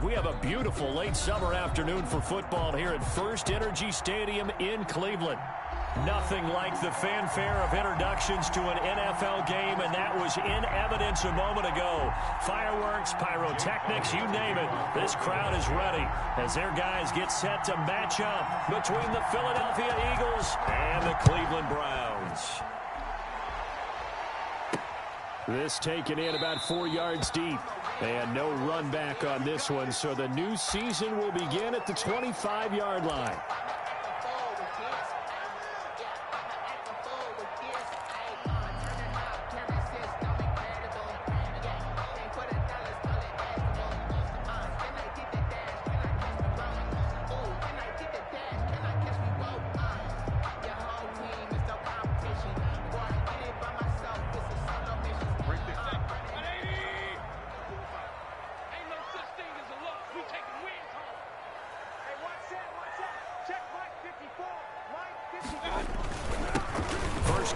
We have a beautiful late summer afternoon for football here at First Energy Stadium in Cleveland. Nothing like the fanfare of introductions to an NFL game, and that was in evidence a moment ago. Fireworks, pyrotechnics, you name it. This crowd is ready as their guys get set to match up between the Philadelphia Eagles and the Cleveland Browns. This taken in about 4 yards deep. And no run back on this one, so the new season will begin at the 25-yard line.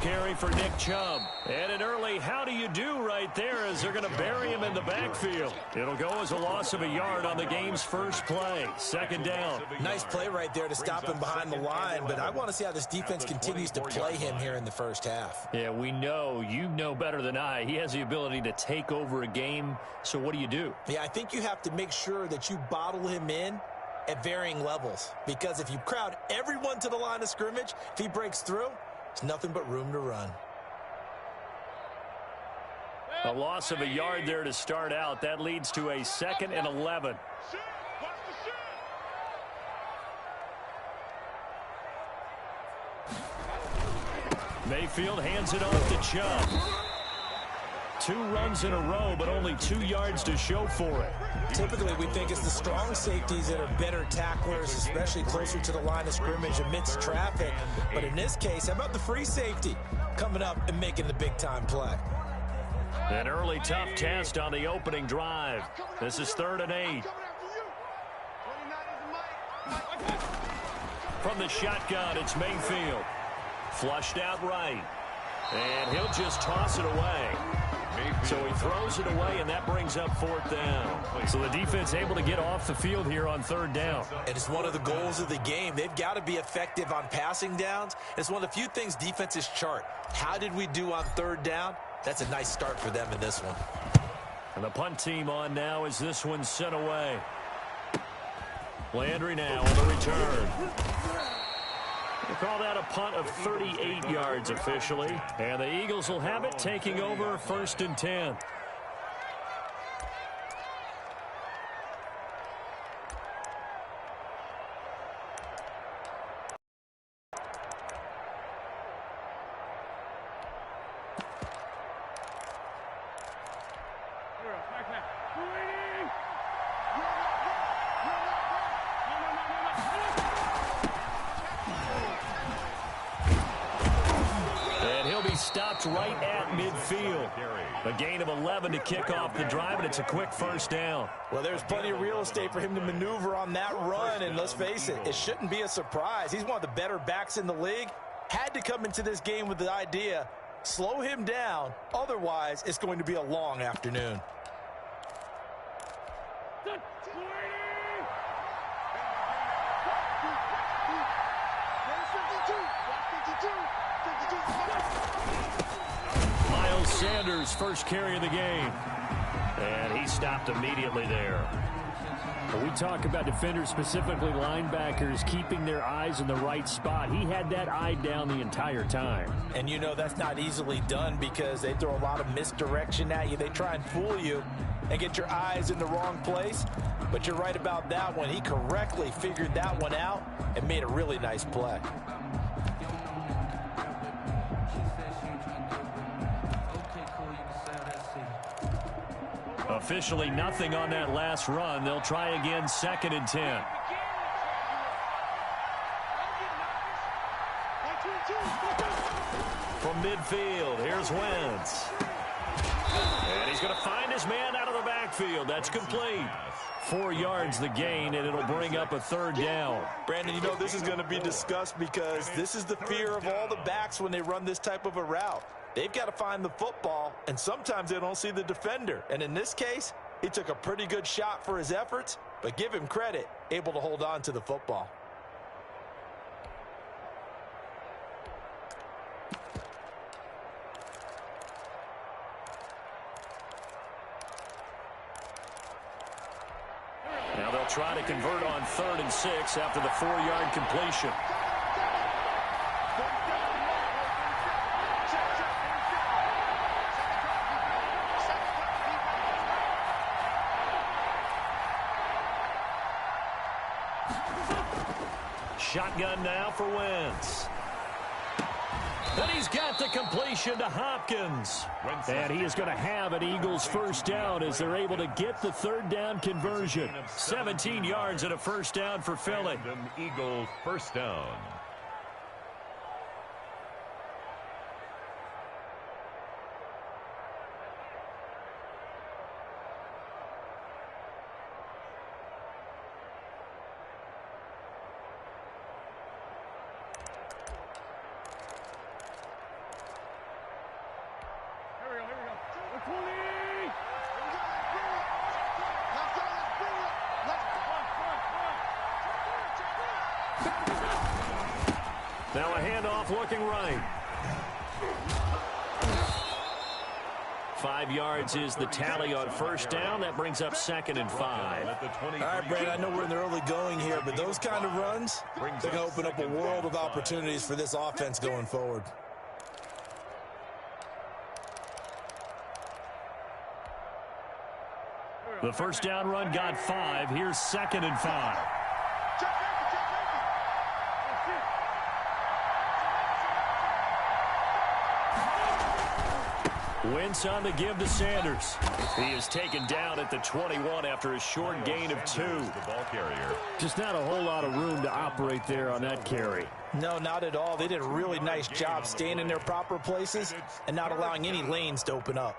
Carry for Nick Chubb. And an early how do you do right there as they're going to bury him in the backfield. It'll go as a loss of a yard on the game's first play. Second down. Nice play right there to stop him behind the line, but I want to see how this defense continues to play him here in the first half. Yeah, we know. You know better than I. He has the ability to take over a game, so what do? Yeah, I think you have to make sure that you bottle him in at varying levels, because if you crowd everyone to the line of scrimmage, if he breaks through, nothing but room to run. A loss of a yard there to start out. That leads to a 2nd and 11. Mayfield hands it off to Chubb. 2 runs in a row, but only 2 yards to show for it. Typically, we think it's the strong safeties that are better tacklers, especially closer to the line of scrimmage amidst traffic. But in this case, how about the free safety coming up and making the big-time play? An early tough test on the opening drive. This is 3rd and 8. From the shotgun, it's Mayfield. Flushed out right. And he'll just toss it away. So he throws it away, and that brings up 4th down. So the defense able to get off the field here on 3rd down. And it's one of the goals of the game. They've got to be effective on passing downs. It's one of the few things defenses chart. How did we do on 3rd down? That's a nice start for them in this one. And the punt team on now as this one's sent away. Landry now on the return. We'll call that a punt of 38 yards officially. And the Eagles will have it, taking over 1st and 10. Stopped right at midfield. A gain of 11 to kick off the drive, and it's a quick 1st down. Well, there's plenty of real estate for him to maneuver on that run, and let's face it, it shouldn't be a surprise. He's one of the better backs in the league. Had to come into this game with the idea, slow him down, otherwise it's going to be a long afternoon. Sanders' first carry of the game. And he stopped immediately there. When we talk about defenders, specifically linebackers, keeping their eyes in the right spot, he had that eye down the entire time. And you know that's not easily done because they throw a lot of misdirection at you. They try and fool you and get your eyes in the wrong place. But you're right about that one. He correctly figured that one out and made a really nice play. Officially nothing on that last run. They'll try again, 2nd and 10. From midfield, here's Wentz. And he's going to find his man out of the backfield. That's complete. 4 yards the gain, and it'll bring up a 3rd down. Brandon, you know this is going to be discussed because this is the fear of all the backs when they run this type of a route. They've got to find the football, and sometimes they don't see the defender. And in this case, he took a pretty good shot for his efforts, but give him credit, able to hold on to the football. Now they'll try to convert on 3rd and 6 after the 4-yard completion. Shotgun now for Wentz. And he's got the completion to Hopkins. And he is going to have an Eagles first down as they're able to get the 3rd down conversion. 17 yards and a first down for Philly. Eagles first down. Now a handoff looking right. 5 yards is the tally on first down. That brings up 2nd and 5. All right, Brad, I know we're in the early going here, but those kind of runs, they're going to open up a world of opportunities for this offense going forward. The first down run got 5. Here's 2nd and 5. Wentz on the give to Sanders. He is taken down at the 21 after a short gain of 2. The ball carrier. Just not a whole lot of room to operate there on that carry. No, not at all. They did a really nice job staying in their proper places and not allowing any lanes to open up.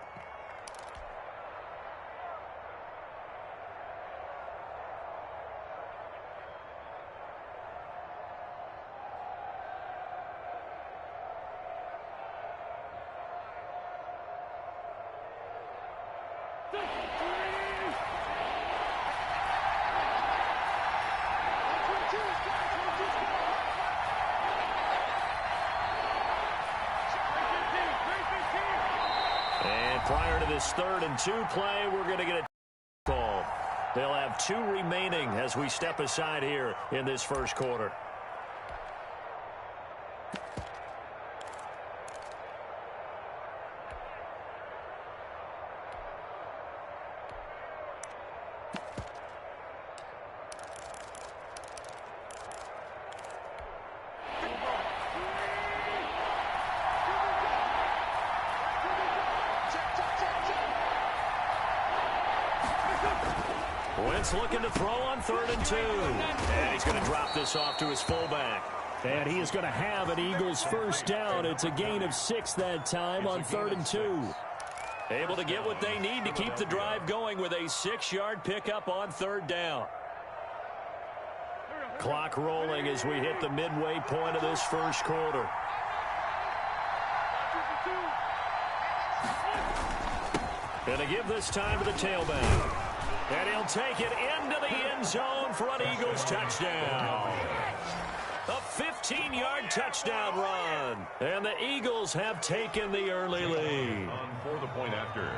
Prior to this 3rd and 2 play, we're going to get a call. They'll have 2 remaining as we step aside here in this first quarter. Wentz looking to throw on 3rd and 2. And he's going to drop this off to his fullback. And he is going to have an Eagles first down. It's a gain of 6 that time on 3rd and 2. Able to get what they need to keep the drive going with a 6-yard pickup on 3rd down. Clock rolling as we hit the midway point of this first quarter. And to give this time to the tailback. And he'll take it into the end zone for an Eagles touchdown. A 15-yard touchdown run. And the Eagles have taken the early lead. For the point after.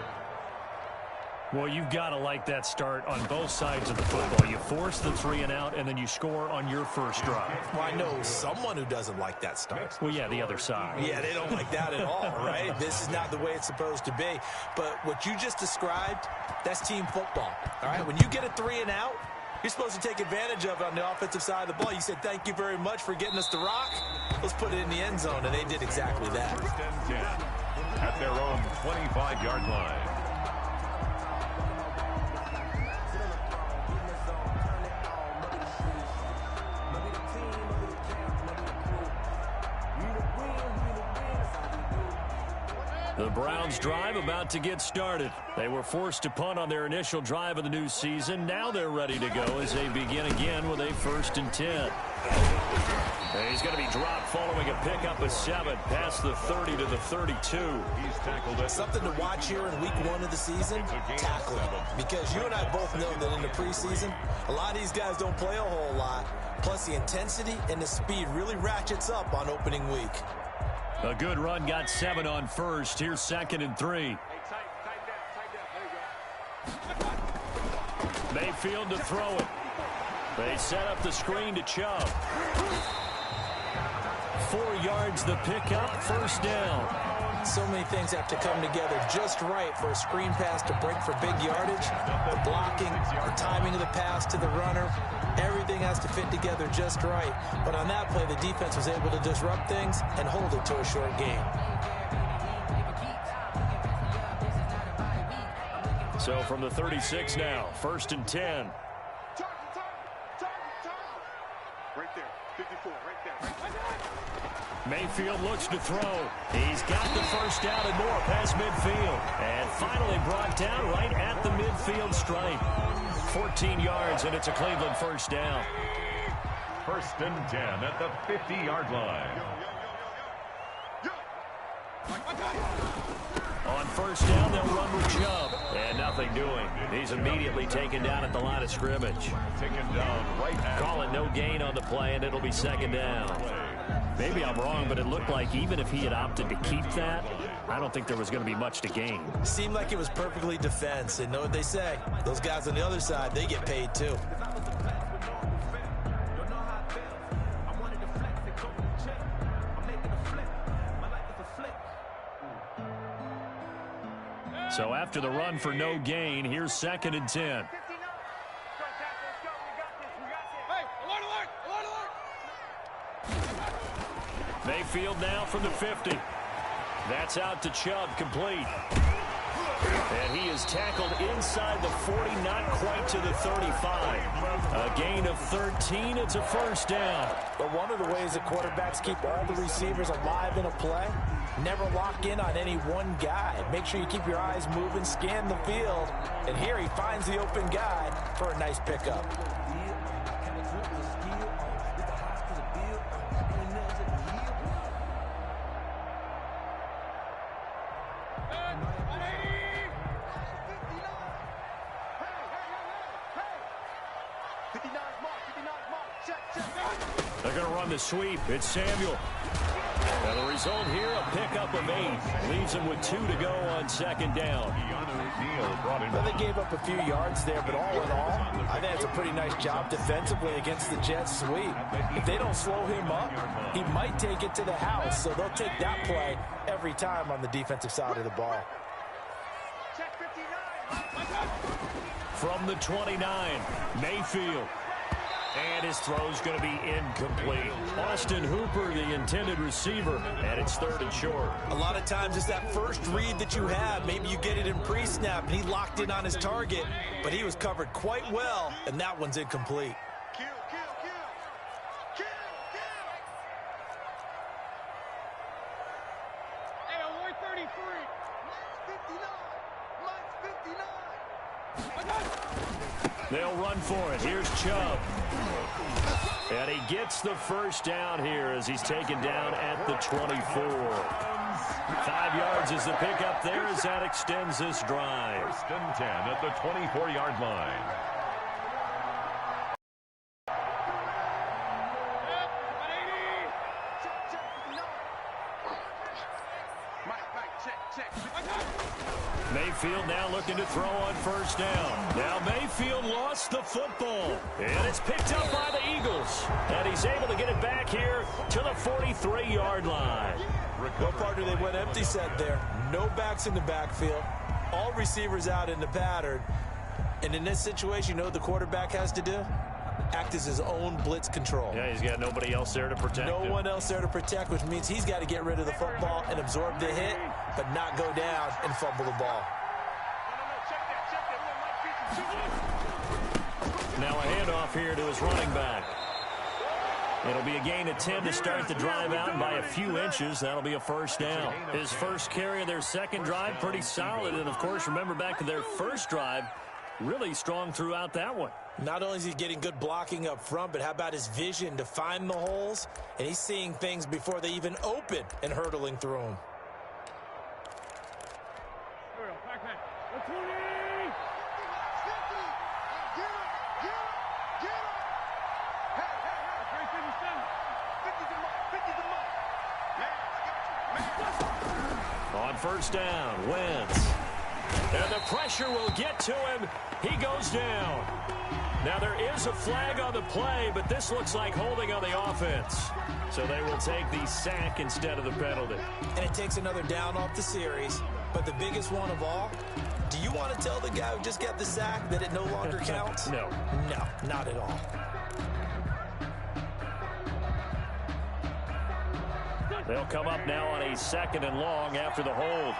Well, you've got to like that start on both sides of the football. You force the 3 and out, and then you score on your first drive. Well, I know someone who doesn't like that start. Well, yeah, the other side. Yeah, they don't like that at all, right? This is not the way it's supposed to be. But what you just described, that's team football, all right? When you get a 3 and out, you're supposed to take advantage of it on the offensive side of the ball. You said, thank you very much for getting us the rock. Let's put it in the end zone, and they did exactly that. 1st and 10 at their own 25-yard line. The Browns drive about to get started. They were forced to punt on their initial drive of the new season. Now they're ready to go as they begin again with a 1st and 10. And he's going to be dropped following a pickup of 7 past the 30 to the 32. He's tackled it. Something to watch here in week 1 of the season, tackling. Because you and I both know that in the preseason, a lot of these guys don't play a whole lot. Plus, the intensity and the speed really ratchets up on opening week. A good run got 7 on first. Here's 2nd and 3. Mayfield to throw it. They set up the screen to Chubb. 4 yards the pickup, first down. So many things have to come together just right for a screen pass to break for big yardage. The blocking, the timing of the pass to the runner, everything has to fit together just right. But on that play, the defense was able to disrupt things and hold it to a short game. So from the 36 now, 1st and 10. Right there, 54, right there. Mayfield looks to throw. He's got the first down and more past midfield. And finally brought down right at the midfield stripe. 14 yards, and it's a Cleveland first down. 1st and 10 at the 50-yard line. On first down, they'll run with Chubb. And nothing doing. He's immediately taken down at the line of scrimmage. Taken down right at. Call it no gain on the play, and it'll be 2nd down. Maybe I'm wrong, but it looked like even if he had opted to keep that, I don't think there was going to be much to gain. Seemed like it was perfectly defense. And know what they say? Those guys on the other side, they get paid too. So after the run for no gain, here's 2nd and 10. Mayfield now from the 50. That's out to Chubb, complete. And he is tackled inside the 40, not quite to the 35. A gain of 13, it's a first down. But one of the ways that quarterbacks keep all the receivers alive in a play, never lock in on any one guy. Make sure you keep your eyes moving, scan the field. And here he finds the open guy for a nice pickup. They're going to run the sweep. It's Samuel. And the result here, a pickup of 8. Leaves him with 2 to go on 2nd down. Well, they gave up a few yards there, but all in all, I think it's a pretty nice job defensively against the Jets sweep. If they don't slow him up, he might take it to the house, so they'll take that play every time on the defensive side of the ball. From the 29, Mayfield. And his throw's going to be incomplete. Austin Hooper, the intended receiver, and it's 3rd and short. A lot of times it's that first read that you have. Maybe you get it in pre-snap, and he locked in on his target, but he was covered quite well, and that one's incomplete. Hey, on 133. Mine's 59. They'll run for it. Here's Chubb. And he gets the first down here as he's taken down at the 24. 5 yards is the pickup there as that extends this drive. 1st and 10 at the 24-yard line. Mayfield now looking to throw on first down. Now Mayfield lost the football. And it's picked up by the Eagles. And he's able to get it back here to the 43-yard line. No partner, they went empty set there. No backs in the backfield. All receivers out in the pattern. And in this situation, you know what the quarterback has to do? Act as his own blitz control. Yeah, he's got nobody else there to protect him. No one else there to protect, which means he's got to get rid of the football and absorb the hit, but not go down and fumble the ball. Now a handoff here to his running back. It'll be a gain of 10 to start the drive out, and by a few inches, that'll be a first down. His first carry of their second drive, pretty solid. And, of course, remember back to their first drive, really strong throughout that one. Not only is he getting good blocking up front, but how about his vision to find the holes? And he's seeing things before they even open and hurdling through them. On first down, Wentz. And the pressure will get to him. He goes down. Now there is a flag on the play, but this looks like holding on the offense. So they will take the sack instead of the penalty. And it takes another down off the series. But the biggest one of all, do you want to tell the guy who just got the sack that it no longer counts? No. No, not at all. They'll come up now on a 2nd and long after the hold.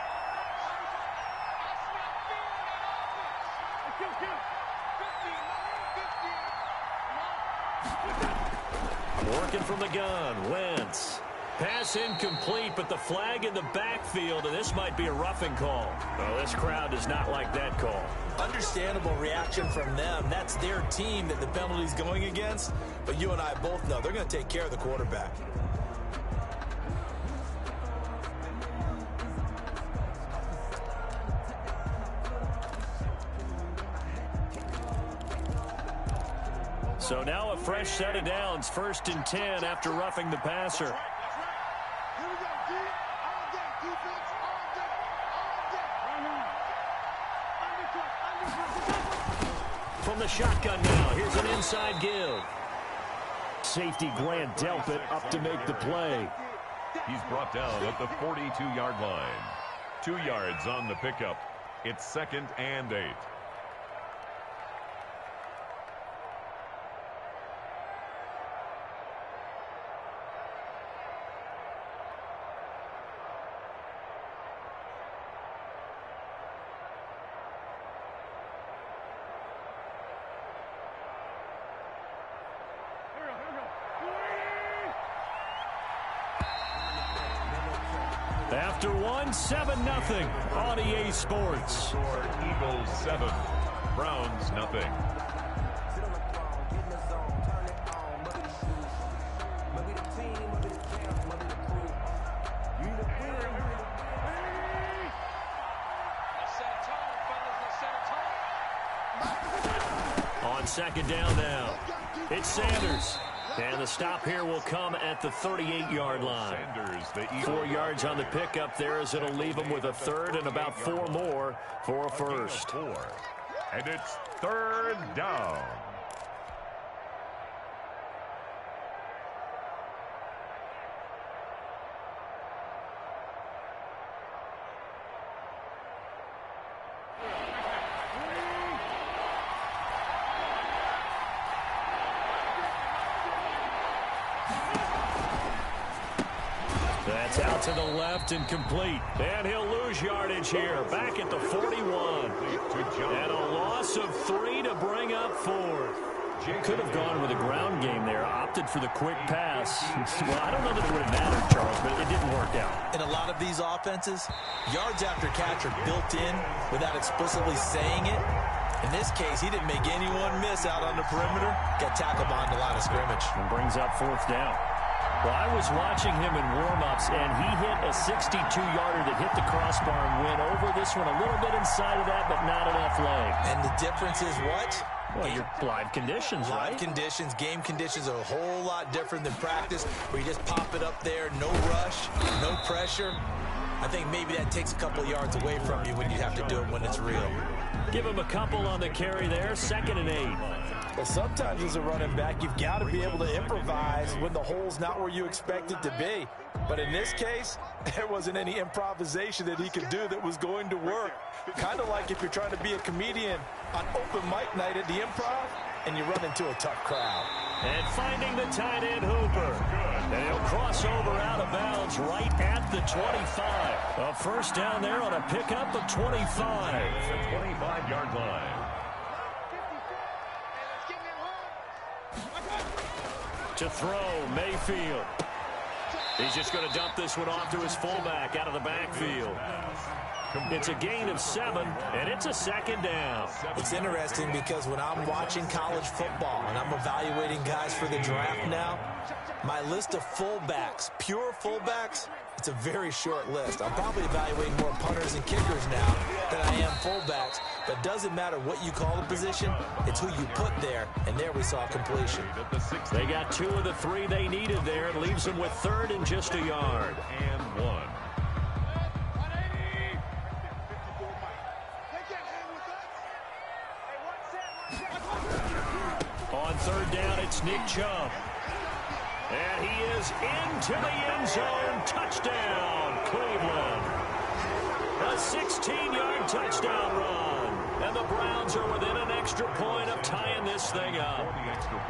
Working from the gun, Wentz. Pass incomplete, but the flag in the backfield, and this might be a roughing call. Well, this crowd does not like that call. Understandable reaction from them. That's their team that the penalty's going against. But you and I both know they're going to take care of the quarterback. So now a fresh set of downs, 1st and 10 after roughing the passer. From the shotgun now, here's an inside give. Safety Grant Delpit up to make the play. He's brought down at the 42-yard line. 2 yards on the pickup. It's 2nd and 8. After one, 7-0 on EA Sports. Eagles 7, Browns nothing. On 2nd down now, it's Sanders. And the stop here will come at the 38-yard line. Sanders, the 4 yards on the pickup there as it'll leave him with a 3rd and about 4 more for a 1st. 4. And it's 3rd down. That's out to the left and complete. And he'll lose yardage here. Back at the 41. And a loss of 3 to bring up 4th. Could have gone with a ground game there. Opted for the quick pass. Well, I don't know that it would have mattered, Charles, but it didn't work out. In a lot of these offenses, yards after catch are built in without explicitly saying it. In this case, he didn't make anyone miss out on the perimeter. Got tackled behind the line of scrimmage. And brings up 4th down. Well, I was watching him in warm-ups, and he hit a 62-yarder that hit the crossbar and went over this one a little bit inside of that, but not enough leg. And the difference is what? Well, your live conditions, right? Live conditions, game conditions are a whole lot different than practice, where you just pop it up there, no rush, no pressure. I think maybe that takes a couple yards away from you when you have to do it when it's real. Give him a couple on the carry there, 2nd and 8. Well, sometimes as a running back, you've got to be able to improvise when the hole's not where you expect it to be. But in this case, there wasn't any improvisation that he could do that was going to work. Kind of like if you're trying to be a comedian on open mic night at the Improv and you run into a tough crowd. And finding the tight end Hooper. And he'll cross over out of bounds right at the 25. A 1st down there on a pickup of 25. The 25-yard line. To throw, Mayfield. He's just going to dump this one off to his fullback out of the backfield. It's a gain of 7, and it's a second down. It's interesting because when I'm watching college football and I'm evaluating guys for the draft now, my list of fullbacks, pure fullbacks, it's a very short list. I'm probably evaluating more punters and kickers now than I am fullbacks. But it doesn't matter what you call the position, it's who you put there, and there we saw completion. They got 2 of the 3 they needed there. It leaves them with 3rd and just a yard. And 1. On 3rd down, it's Nick Chubb. And he is into the end zone. Touchdown, Cleveland. A 16-yard touchdown run. And the Browns are within an extra point of tying this thing up.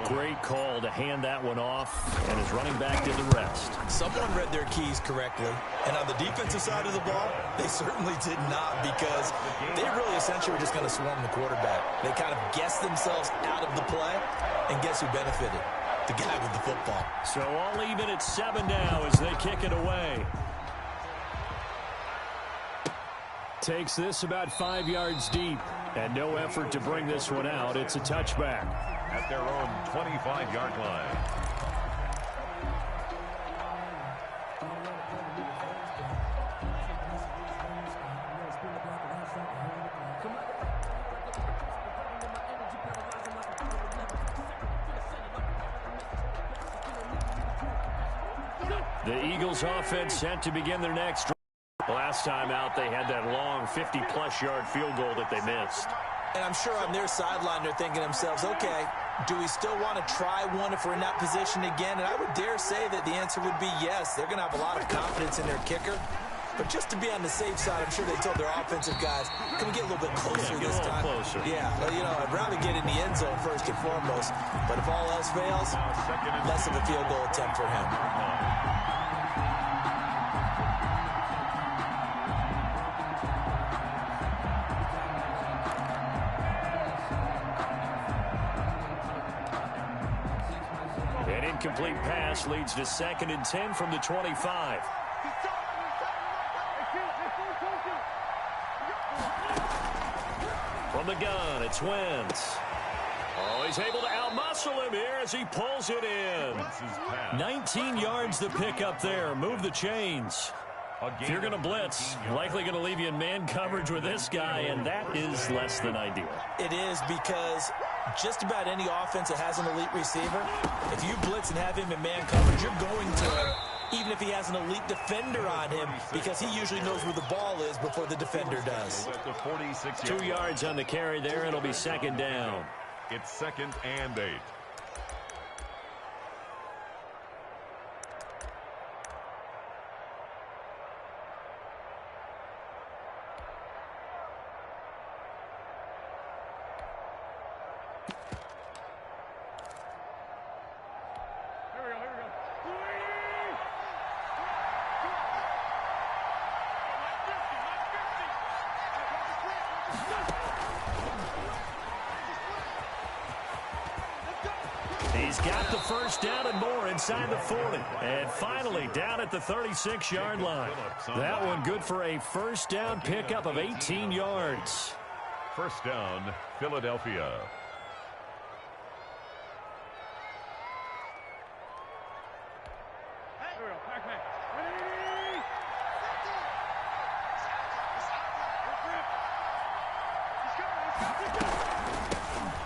Great call to hand that one off, and his running back did the rest. Someone read their keys correctly. And on the defensive side of the ball, they certainly did not, because they really essentially were just going to swarm the quarterback. They kind of guessed themselves out of the play, and guess who benefited? The guy with the football. So all even at 7 now as they kick it away. Takes this about 5 yards deep, and no effort to bring this one out. It's a touchback. At their own 25-yard line. The Eagles offense set to begin their next drive. Last time out, they had that long 50-plus yard field goal that they missed. And I'm sure on their sideline, they're thinking to themselves, okay, do we still want to try one if we're in that position again? And I would dare say that the answer would be yes. They're going to have a lot of confidence in their kicker. But just to be on the safe side, I'm sure they told their offensive guys, can we get a little bit closer this time? Closer. Yeah, well, you know, I'd rather get in the end zone first and foremost. But if all else fails, less of a field goal attempt for him. An incomplete pass leads to 2nd and 10 from the 25. From the gun, it's Wentz. Oh, he's able to outmuscle him here as he pulls it in. 19 yards to pick up there. Move the chains. If you're going to blitz, likely going to leave you in man coverage with this guy, and that is less than ideal. It is, because just about any offense that has an elite receiver, if you blitz and have him in man coverage, you're going to him, even if he has an elite defender on him, because he usually knows where the ball is before the defender does. 2 yards on the carry there. It'll be 2nd down. It's 2nd and 8. He's got the first down and more inside the 40. And finally down at the 36-yard line. That one good for a first down pickup of 18 yards. First down, Philadelphia.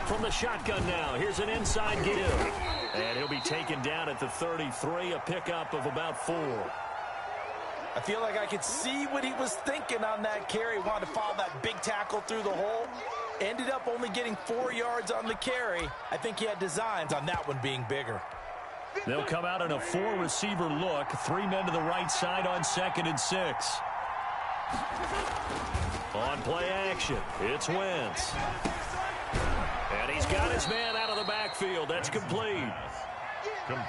From the shotgun now, here's an inside give. And he'll be taken down at the 33, a pickup of about 4. I feel like I could see what he was thinking on that carry. Wanted to follow that big tackle through the hole. Ended up only getting 4 yards on the carry. I think he had designs on that one being bigger. They'll come out in a 4-receiver look. 3 men to the right side on 2nd and 6. On play action, it's Wentz. And he's got his man out of the backfield. That's complete.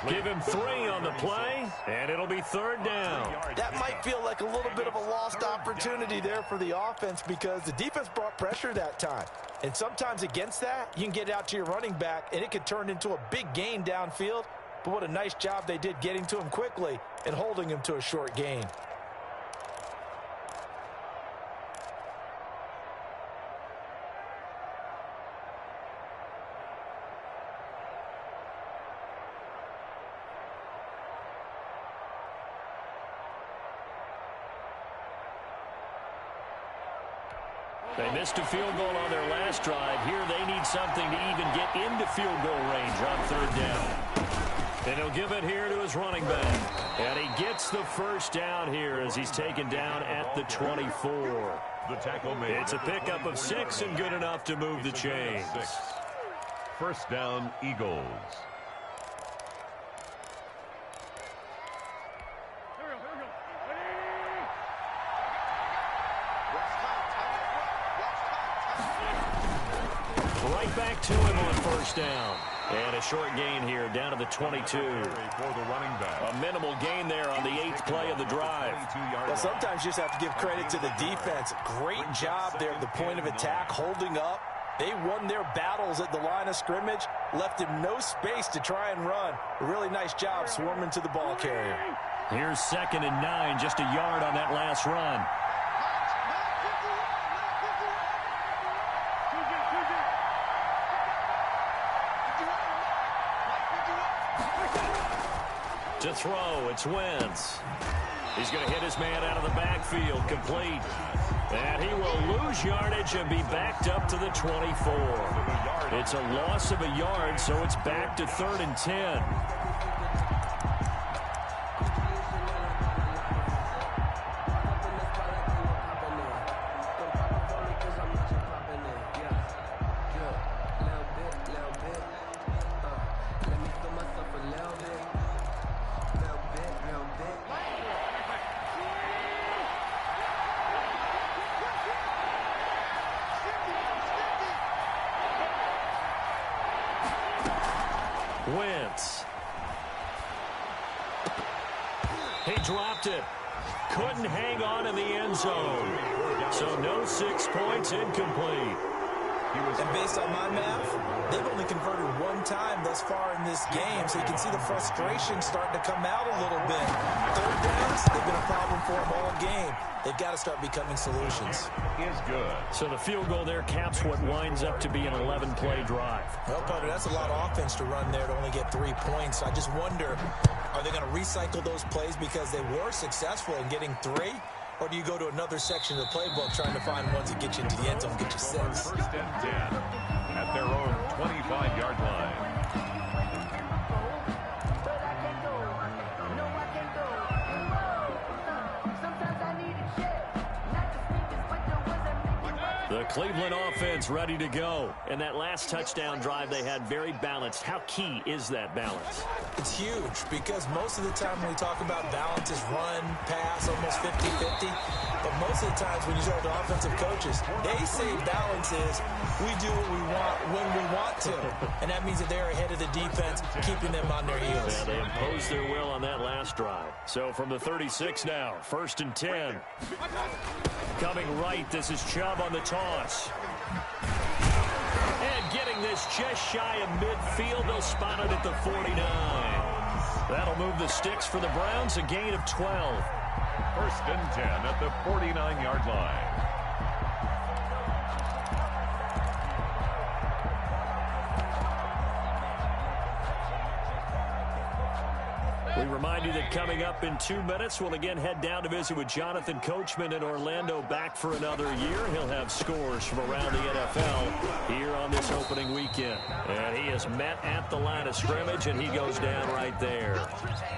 Give him 3 on the play, and it'll be 3rd down. That might feel like a little bit of a lost opportunity there for the offense, because the defense brought pressure that time. And sometimes against that, you can get out to your running back, and it could turn into a big gain downfield. but what a nice job they did getting to him quickly and holding him to a short gain. They missed a field goal on their last drive. Here they need something to even get into field goal range on third down. And he'll give it here to his running back. And he gets the first down here as he's taken down at the 24. The tackle made. It's a pickup of 6 and good enough to move the chains. First down, Eagles. Right back to him on first down. And a short gain here down to the 22. For the running back. A minimal gain there on the 8th play of the drive. Well, sometimes you just have to give credit to the defense. Great job there at the point of attack, holding up. They won their battles at the line of scrimmage, left him no space to try and run. A really nice job swarming to the ball carrier. Here's 2nd and 9, just a yard on that last run. To throw, it's Wentz. He's going to hit his man out of the backfield, complete. And he will lose yardage and be backed up to the 24. It's a loss of a yard, so it's back to 3rd and 10. Wentz. He dropped it. Couldn't hang on in the end zone. So no 6 points, incomplete. And based on my math, they've only converted 1 time thus far in this game, so you can see the frustration starting to come out a little bit. Third downs, they've been a problem for them all game. They've got to start becoming solutions. Is good. So the field goal there caps what winds up to be an 11-play drive. Well, partner, that's a lot of offense to run there to only get 3 points. I just wonder, are they going to recycle those plays because they were successful in getting 3? Or do you go to another section of the playbook trying to find ones that get you into the end zone and get you 6? First and 10 at their own 25-yard line. The Cleveland offense ready to go. And that last touchdown drive they had very balanced. How key is that balance? It's huge because most of the time when we talk about balance is run, pass, almost 50-50. But most of the times when you talk to offensive coaches, they say balance is we do what we want when we want to. And that means that they're ahead of the defense, keeping them on their heels. Yeah, they imposed their will on that last drive. So from the 36 now, 1st and 10. Coming right, this is Chubb on the toss. And getting this just shy of midfield, they'll spot it at the 49. That'll move the sticks for the Browns, a gain of 12. 1st and 10 at the 49-yard line. We remind you that coming up in 2 minutes, we'll again head down to visit with Jonathan Coachman in Orlando, back for another year. He'll have scores from around the NFL here on this opening weekend. And he is met at the line of scrimmage, and he goes down right there.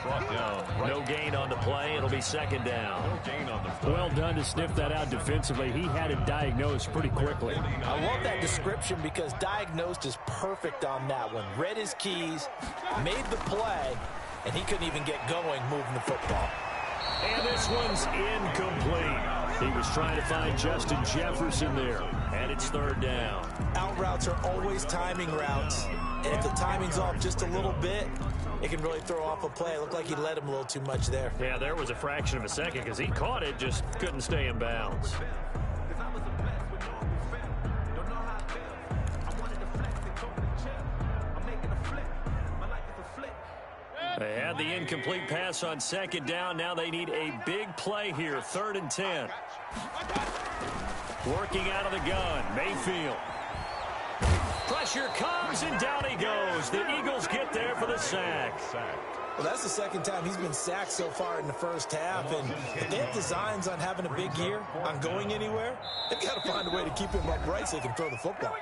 Brought down. No gain on the play. It'll be 2nd down. No gain on the play. Well done to sniff that out defensively. He had it diagnosed pretty quickly. I love that description because diagnosed is perfect on that one. Read his keys, made the play, and he couldn't even get going moving the football. And this one's incomplete. He was trying to find Justin Jefferson there, and it's 3rd down. Out routes are always timing routes, and if the timing's off just a little bit, it can really throw off a play. It looked like he led him a little too much there. Yeah, there was a fraction of a second because he caught it, just couldn't stay in bounds. They had the incomplete pass on second down. Now they need a big play here, 3rd and 10. Working out of the gun, Mayfield. Pressure comes, and down he goes. The Eagles get there for the sack. Well, that's the second time he's been sacked so far in the first half. And if they have designs on having a big year, on going anywhere, they've got to find a way to keep him upright so he can throw the football.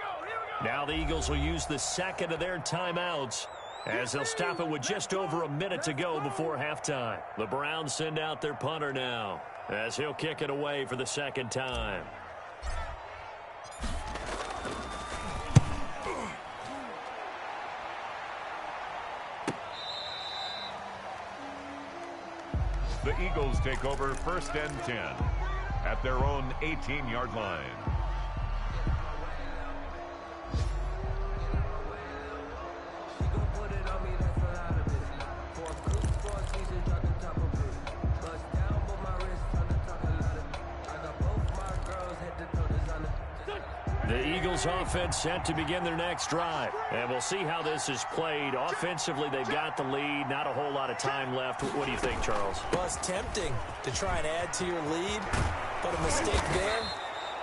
Now the Eagles will use the second of their timeouts as they'll stop it with just over a minute to go before halftime. The Browns send out their punter now as he'll kick it away for the second time. The Eagles take over 1st and 10 at their own 18-yard line. The Eagles offense set to begin their next drive. And we'll see how this is played. Offensively, they've got the lead. Not a whole lot of time left. What do you think, Charles? Well, it's tempting to try and add to your lead, but a mistake there,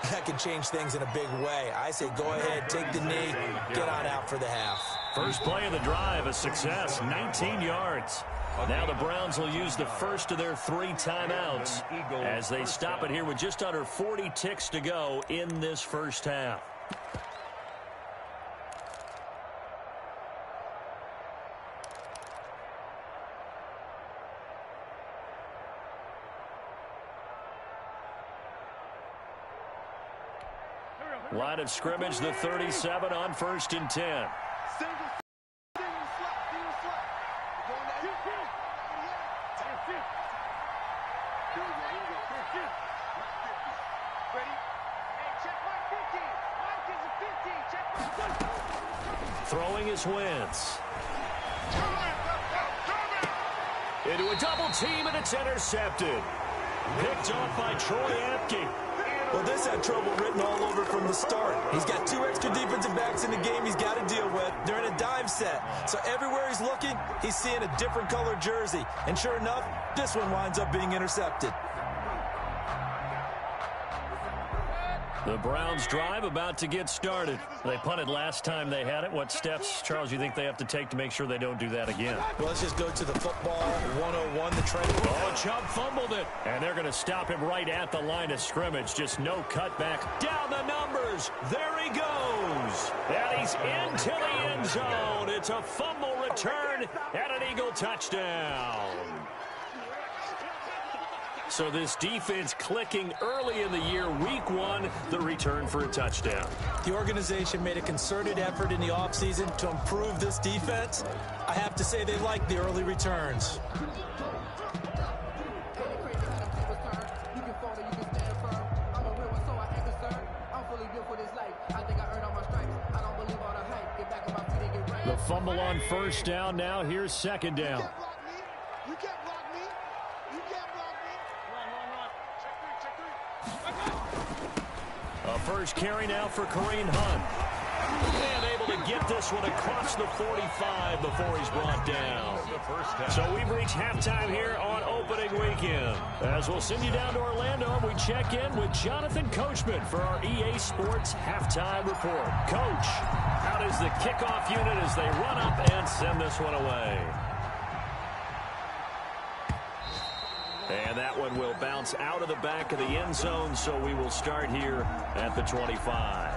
that can change things in a big way. I say go ahead, take the knee, get on out for the half. First play of the drive, a success, 19 yards. Now the Browns will use the first of their 3 timeouts as they stop it here with just under 40 ticks to go in this first half. Line of scrimmage, the 37 on 1st and 10. Throwing his Wentz. Into a double team, and it's intercepted. Picked off by Troy Apke. Well, this had trouble written all over from the start. He's got 2 extra defensive backs in the game he's got to deal with. They're in a dime set. So everywhere he's looking, he's seeing a different color jersey. And sure enough, this one winds up being intercepted. The Browns drive about to get started. They punted last time they had it. What steps, Charles, you think they have to take to make sure they don't do that again? Well, let's just go to the football 101, the trend. Oh, Chubb fumbled it. And they're going to stop him right at the line of scrimmage. Just no cutback. Down the numbers. There he goes. And he's into the end zone. It's a fumble return and an Eagle touchdown. So this defense clicking early in the year, week 1, the return for a touchdown. The organization made a concerted effort in the offseason to improve this defense. I have to say they like the early returns. The fumble on first down. Now here's second down. You can't block me. You can't block me. A first carry now for Kareem Hunt. And able to get this one across the 45 before he's brought down. So we've reached halftime here on opening weekend. As we'll send you down to Orlando, we check in with Jonathan Coachman for our EA Sports halftime report. Coach, how does the kickoff unit as they run up and send this one away? And that one will bounce out of the back of the end zone, so we will start here at the 25.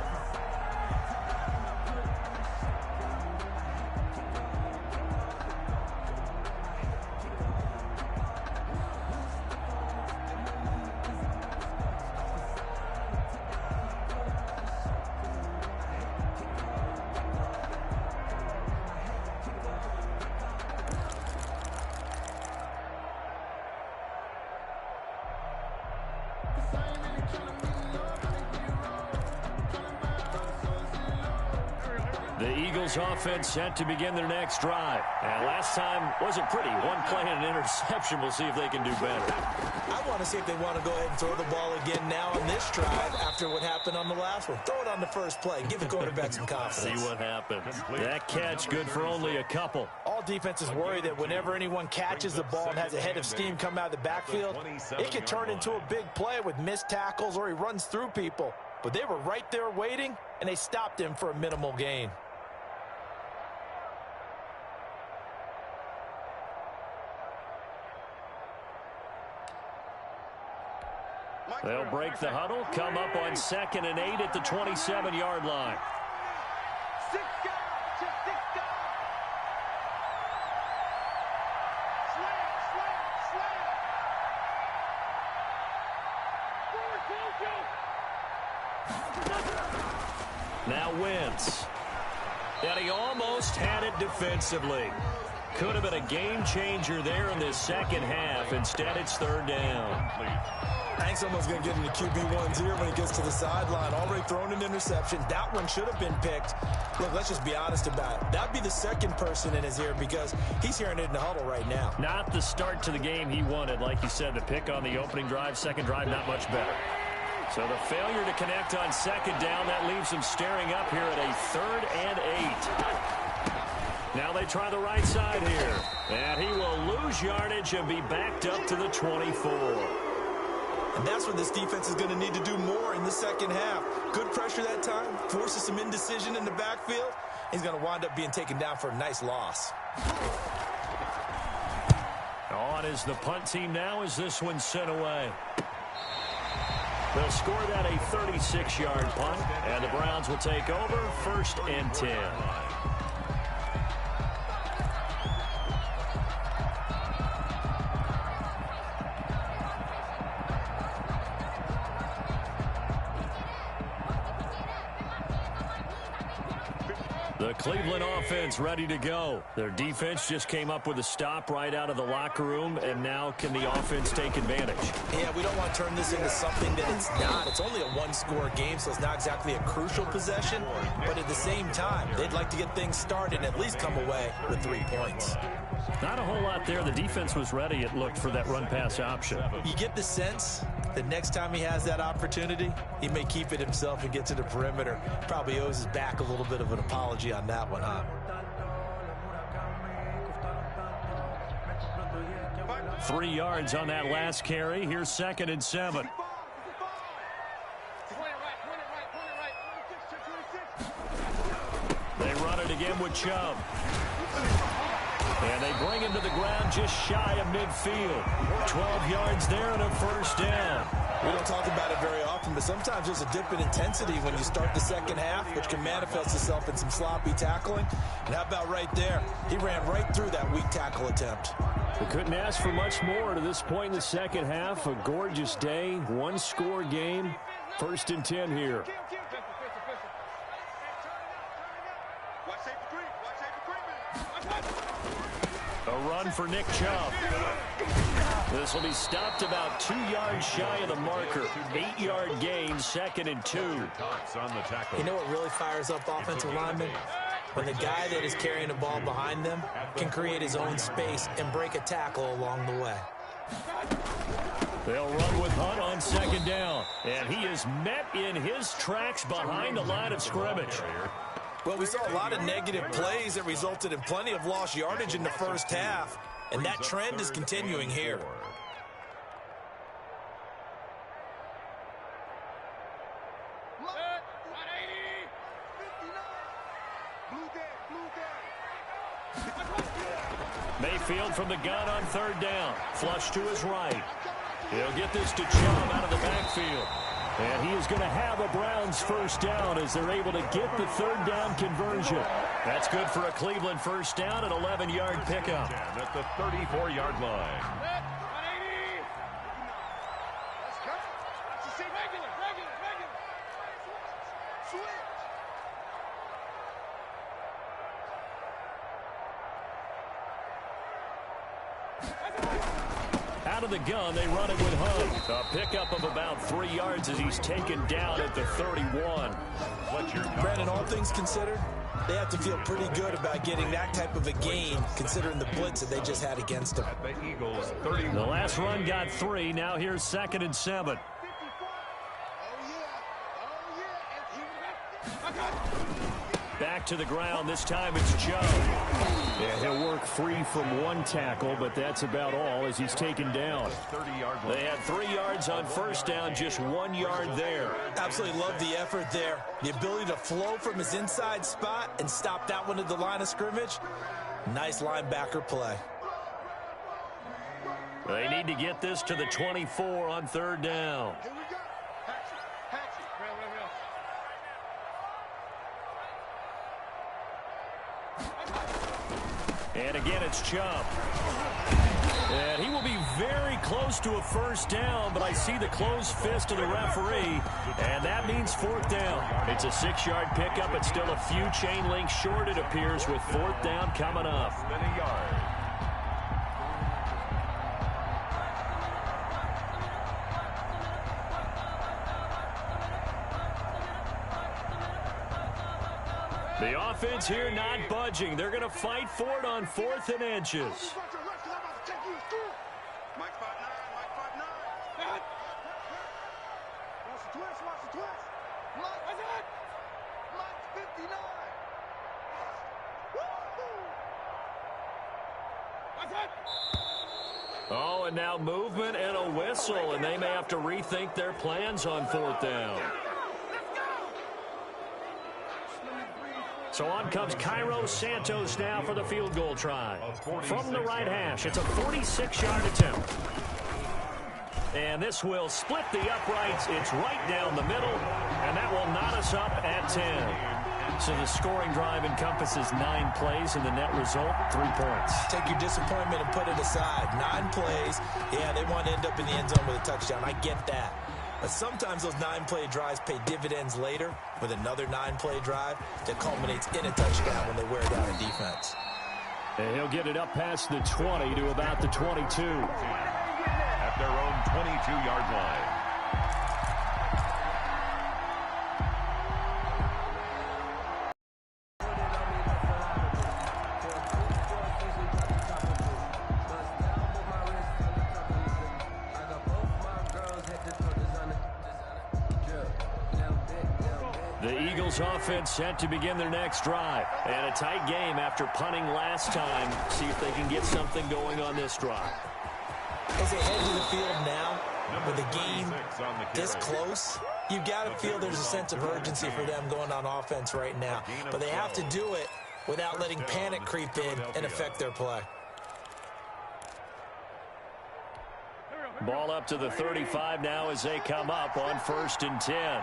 The Eagles offense set to begin their next drive. And last time wasn't pretty. One play and an interception. We'll see if they can do better. I want to see if they want to go ahead and throw the ball again now on this drive after what happened on the last one. Throw it on the first play. Give the quarterback some confidence. See what happens. That catch good for only a couple. All defenses worry that whenever anyone catches the ball and has a head of steam come out of the backfield, it can turn into a big play with missed tackles or he runs through people. But they were right there waiting, and they stopped him for a minimal gain. They'll break the huddle, come up on 2nd and 8 at the 27-yard line. Now Wentz. And he almost had it defensively. Could have been a game changer there in this second half. Instead, it's 3rd down. I think someone's going to get into QB1's ear when he gets to the sideline. Already thrown an interception. That one should have been picked. Look, let's just be honest about it. That'd be the second person in his ear because he's hearing it in the huddle right now. Not the start to the game he wanted. Like you said, the pick on the opening drive, second drive, not much better. So the failure to connect on 2nd down, that leaves him staring up here at a 3rd and 8. Now they try the right side here. And he will lose yardage and be backed up to the 24. And that's where this defense is going to need to do more in the second half. Good pressure that time, forces some indecision in the backfield. He's going to wind up being taken down for a nice loss. On is the punt team now as this one's sent away. They'll score that a 36-yard punt, and the Browns will take over 1st and 10. The Cleveland offense ready to go. Their defense just came up with a stop right out of the locker room, and now can the offense take advantage? Yeah, we don't want to turn this into something that it's not. It's only a one-score game, so it's not exactly a crucial possession. But at the same time, they'd like to get things started and at least come away with 3 points. Not a whole lot there. The defense was ready, it looked, for that run-pass option. You get the sense that next time he has that opportunity, he may keep it himself and get to the perimeter. Probably owes his back a little bit of an apology on that one, huh? 3 yards on that last carry. Here's 2nd and 7. They run it again with Chubb. And they bring him to the ground just shy of midfield. 12 yards there and a 1st down. We don't talk about it very often, but sometimes there's a dip in intensity when you start the second half, which can manifest itself in some sloppy tackling. And how about right there? He ran right through that weak tackle attempt. We couldn't ask for much more to this point in the second half. A gorgeous day, one-score game. 1st and 10 here. A run for Nick Chubb. This will be stopped about 2 yards shy of the marker. 8-yard gain, 2nd and 2. You know what really fires up offensive linemen? When the guy that is carrying the ball behind them can create his own space and break a tackle along the way. They'll run with Hunt on 2nd down. And he is met in his tracks behind the line of scrimmage. Well, we saw a lot of negative plays that resulted in plenty of lost yardage in the first half, and that trend is continuing here. Mayfield from the gun on 3rd down. Flush to his right. He'll get this to Chubb out of the backfield. And he is going to have a Browns 1st down as they're able to get the 3rd down conversion. That's good for a Cleveland 1st down, an 11-yard pickup. At the 34-yard line. Out of the gun, they run it with Hunt. A pickup of about 3 yards as he's taken down at the 31. Brandon, all things considered, they have to feel pretty good about getting that type of a gain, considering the blitz that they just had against them. The last run got 3. Now here's 2nd and 7. Back to the ground. This time it's Joe. Yeah, he'll work free from one tackle, but that's about all as he's taken down. They had 3 yards on first down, just 1 yard there. Absolutely love the effort there. The ability to flow from his inside spot and stop that one at the line of scrimmage. Nice linebacker play. They need to get this to the 24 on third down. Here we go. Hatchet. And again, it's Chubb. And he will be very close to a first down, but I see the closed fist of the referee, and that means fourth down. It's a 6-yard pickup. It's still a few chain links short, it appears, with fourth down coming up. The offense here not budging. They're going to fight for it on 4th and inches. Oh, and now movement and a whistle, and they may have to rethink their plans on 4th down. So on comes Cairo Santos now for the field goal try. From the right hash, it's a 46-yard attempt. And this will split the uprights. It's right down the middle, and that will knot us up at 10. So the scoring drive encompasses 9 plays, and the net result, 3 points. Take your disappointment and put it aside. 9 plays. Yeah, they want to end up in the end zone with a touchdown. I get that. But sometimes those 9-play drives pay dividends later with another 9-play drive that culminates in a touchdown when they wear down a defense. And he'll get it up past the 20 to about the 22. At their own 22-yard line. Offense set to begin their next drive. And a tight game after punting last time. See if they can get something going on this drive. As they head to the field now, with the game this close, you've got to feel there's a sense of urgency for them going on offense right now. But they have to do it without letting panic creep in and affect their play. Ball up to the 35 now as they come up on 1st and 10.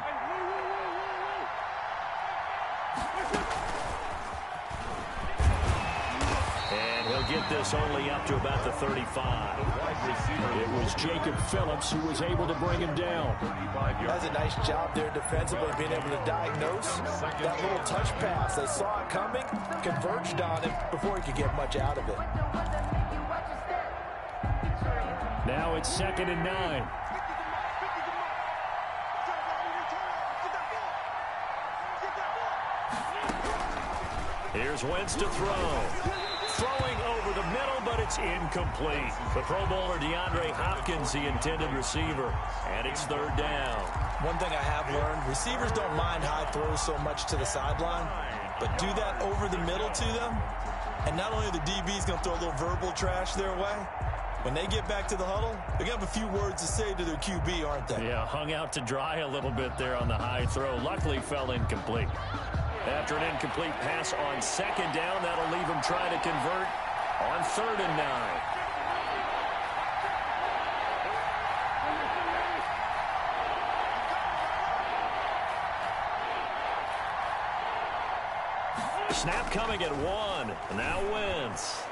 And he'll get this only up to about the 35. It was Jacob Phillips who was able to bring him down. That's a nice job there defensively, being able to diagnose that little touch pass. They saw it coming, converged on him before he could get much out of it. Now it's 2nd and 9. Here's Wentz to throw. Throwing over the middle, but it's incomplete. The Pro Bowler DeAndre Hopkins, the intended receiver, and it's 3rd down. One thing I have learned, receivers don't mind high throws so much to the sideline, but do that over the middle to them, and not only are the DBs going to throw a little verbal trash their way, when they get back to the huddle, they're going to have a few words to say to their QB, aren't they? Yeah, hung out to dry a little bit there on the high throw. Luckily, fell incomplete. After an incomplete pass on 2nd down, that'll leave him trying to convert on 3rd and 9. Snap coming at 1. Now Wentz.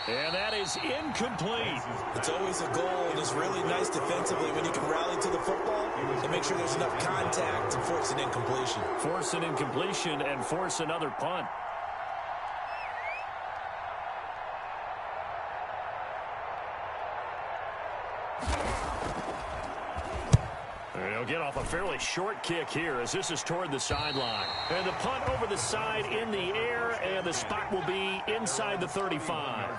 And that is incomplete. It's always a goal, and it's really nice defensively when you can rally to the football and make sure there's enough contact and force an incompletion. Force an incompletion and force another punt. He'll get off a fairly short kick here as this is toward the sideline. And the punt over the side in the air, and the spot will be inside the 35.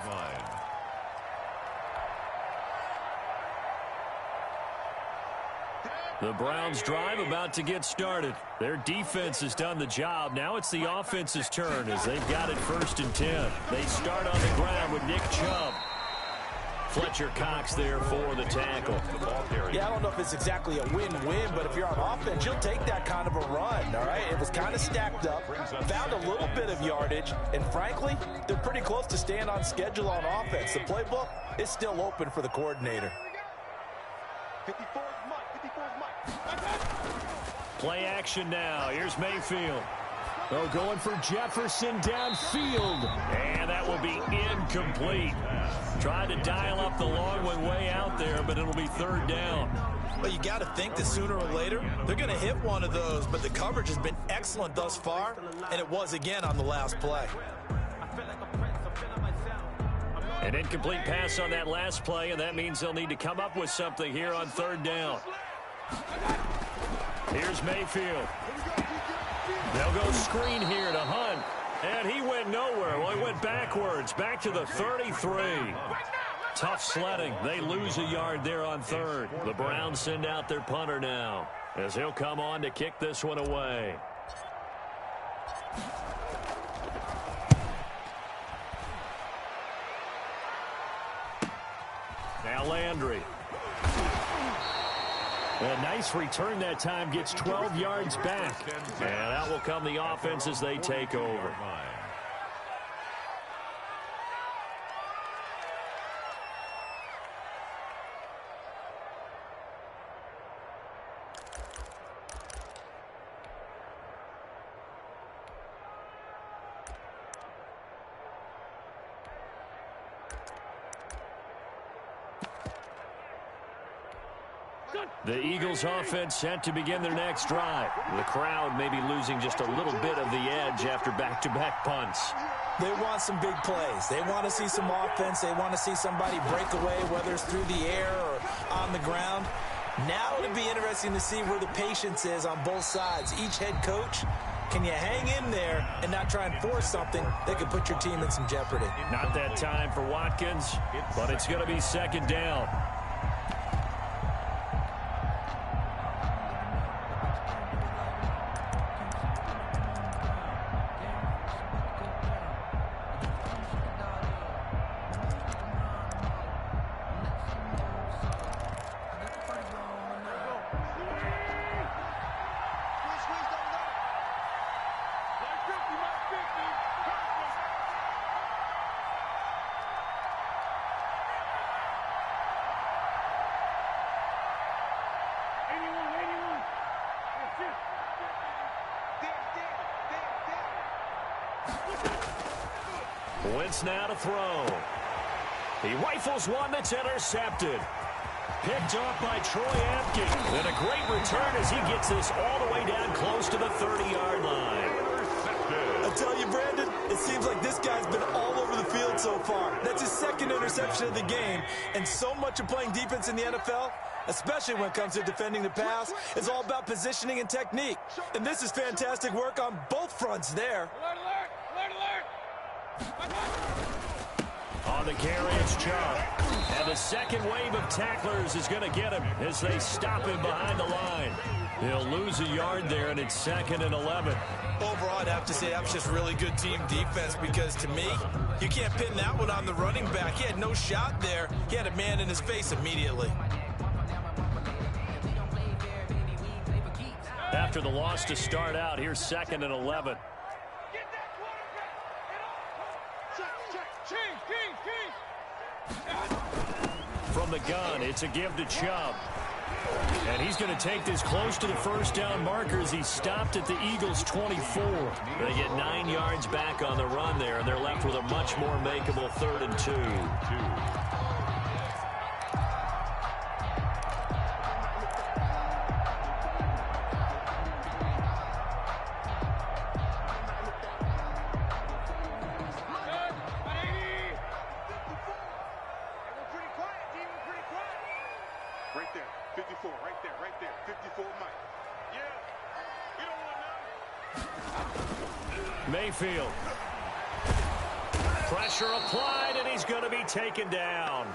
The Browns' drive about to get started. Their defense has done the job. Now it's the offense's turn as they've got it 1st and 10. They start on the ground with Nick Chubb. Fletcher Cox there for the tackle. Yeah, I don't know if it's exactly a win-win, but if you're on offense, you'll take that kind of a run, all right? It was kind of stacked up, found a little bit of yardage, and frankly, they're pretty close to staying on schedule on offense. The playbook is still open for the coordinator. 54 is Mike. Play action now. Here's Mayfield. Oh, going for Jefferson downfield. And that will be incomplete. Tried to dial up the long one way out there, but it'll be 3rd down. Well, you got to think that sooner or later, they're going to hit one of those, but the coverage has been excellent thus far, and it was again on the last play. An incomplete pass on that last play, and that means they'll need to come up with something here on 3rd down. Here's Mayfield. They'll go screen here to Hunt. And he went nowhere. Well, he went backwards, back to the 33. Tough sledding. They lose a yard there on 3rd. The Browns send out their punter now as he'll come on to kick this one away. Now Landry. A nice return that time, gets 12 yards back. And out will come the offense as they take over. The Eagles offense set to begin their next drive. The crowd may be losing just a little bit of the edge after back-to-back punts. They want some big plays. They want to see some offense. They want to see somebody break away, whether it's through the air or on the ground. Now it'll be interesting to see where the patience is on both sides. Each head coach, can you hang in there and not try and force something that could put your team in some jeopardy? Not that time for Watkins, but it's going to be 2nd down. Wentz now to throw. He rifles one that's intercepted. Picked off by Troy Apke. And a great return as he gets this all the way down close to the 30-yard line. I tell you, Brandon, it seems like this guy's been all over the field so far. That's his 2nd interception of the game. And so much of playing defense in the NFL, especially when it comes to defending the pass, is all about positioning and technique. And this is fantastic work on both fronts there. On the carry, it's Chubb. And the second wave of tacklers is going to get him as they stop him behind the line. He'll lose a yard there, and it's 2nd and 11. Overall, I'd have to say that was just really good team defense because, to me, you can't pin that one on the running back. He had no shot there. He had a man in his face immediately. After the loss to start out, here's 2nd and 11. From the gun, it's a give to Chubb. And he's going to take this close to the 1st down marker as he stopped at the Eagles' 24. They get 9 yards back on the run there, and they're left with a much more makeable 3rd and 2. Right there, 54, right there, 54, Mike. Yeah, you don't want none. Mayfield. Pressure applied, and he's going to be taken down.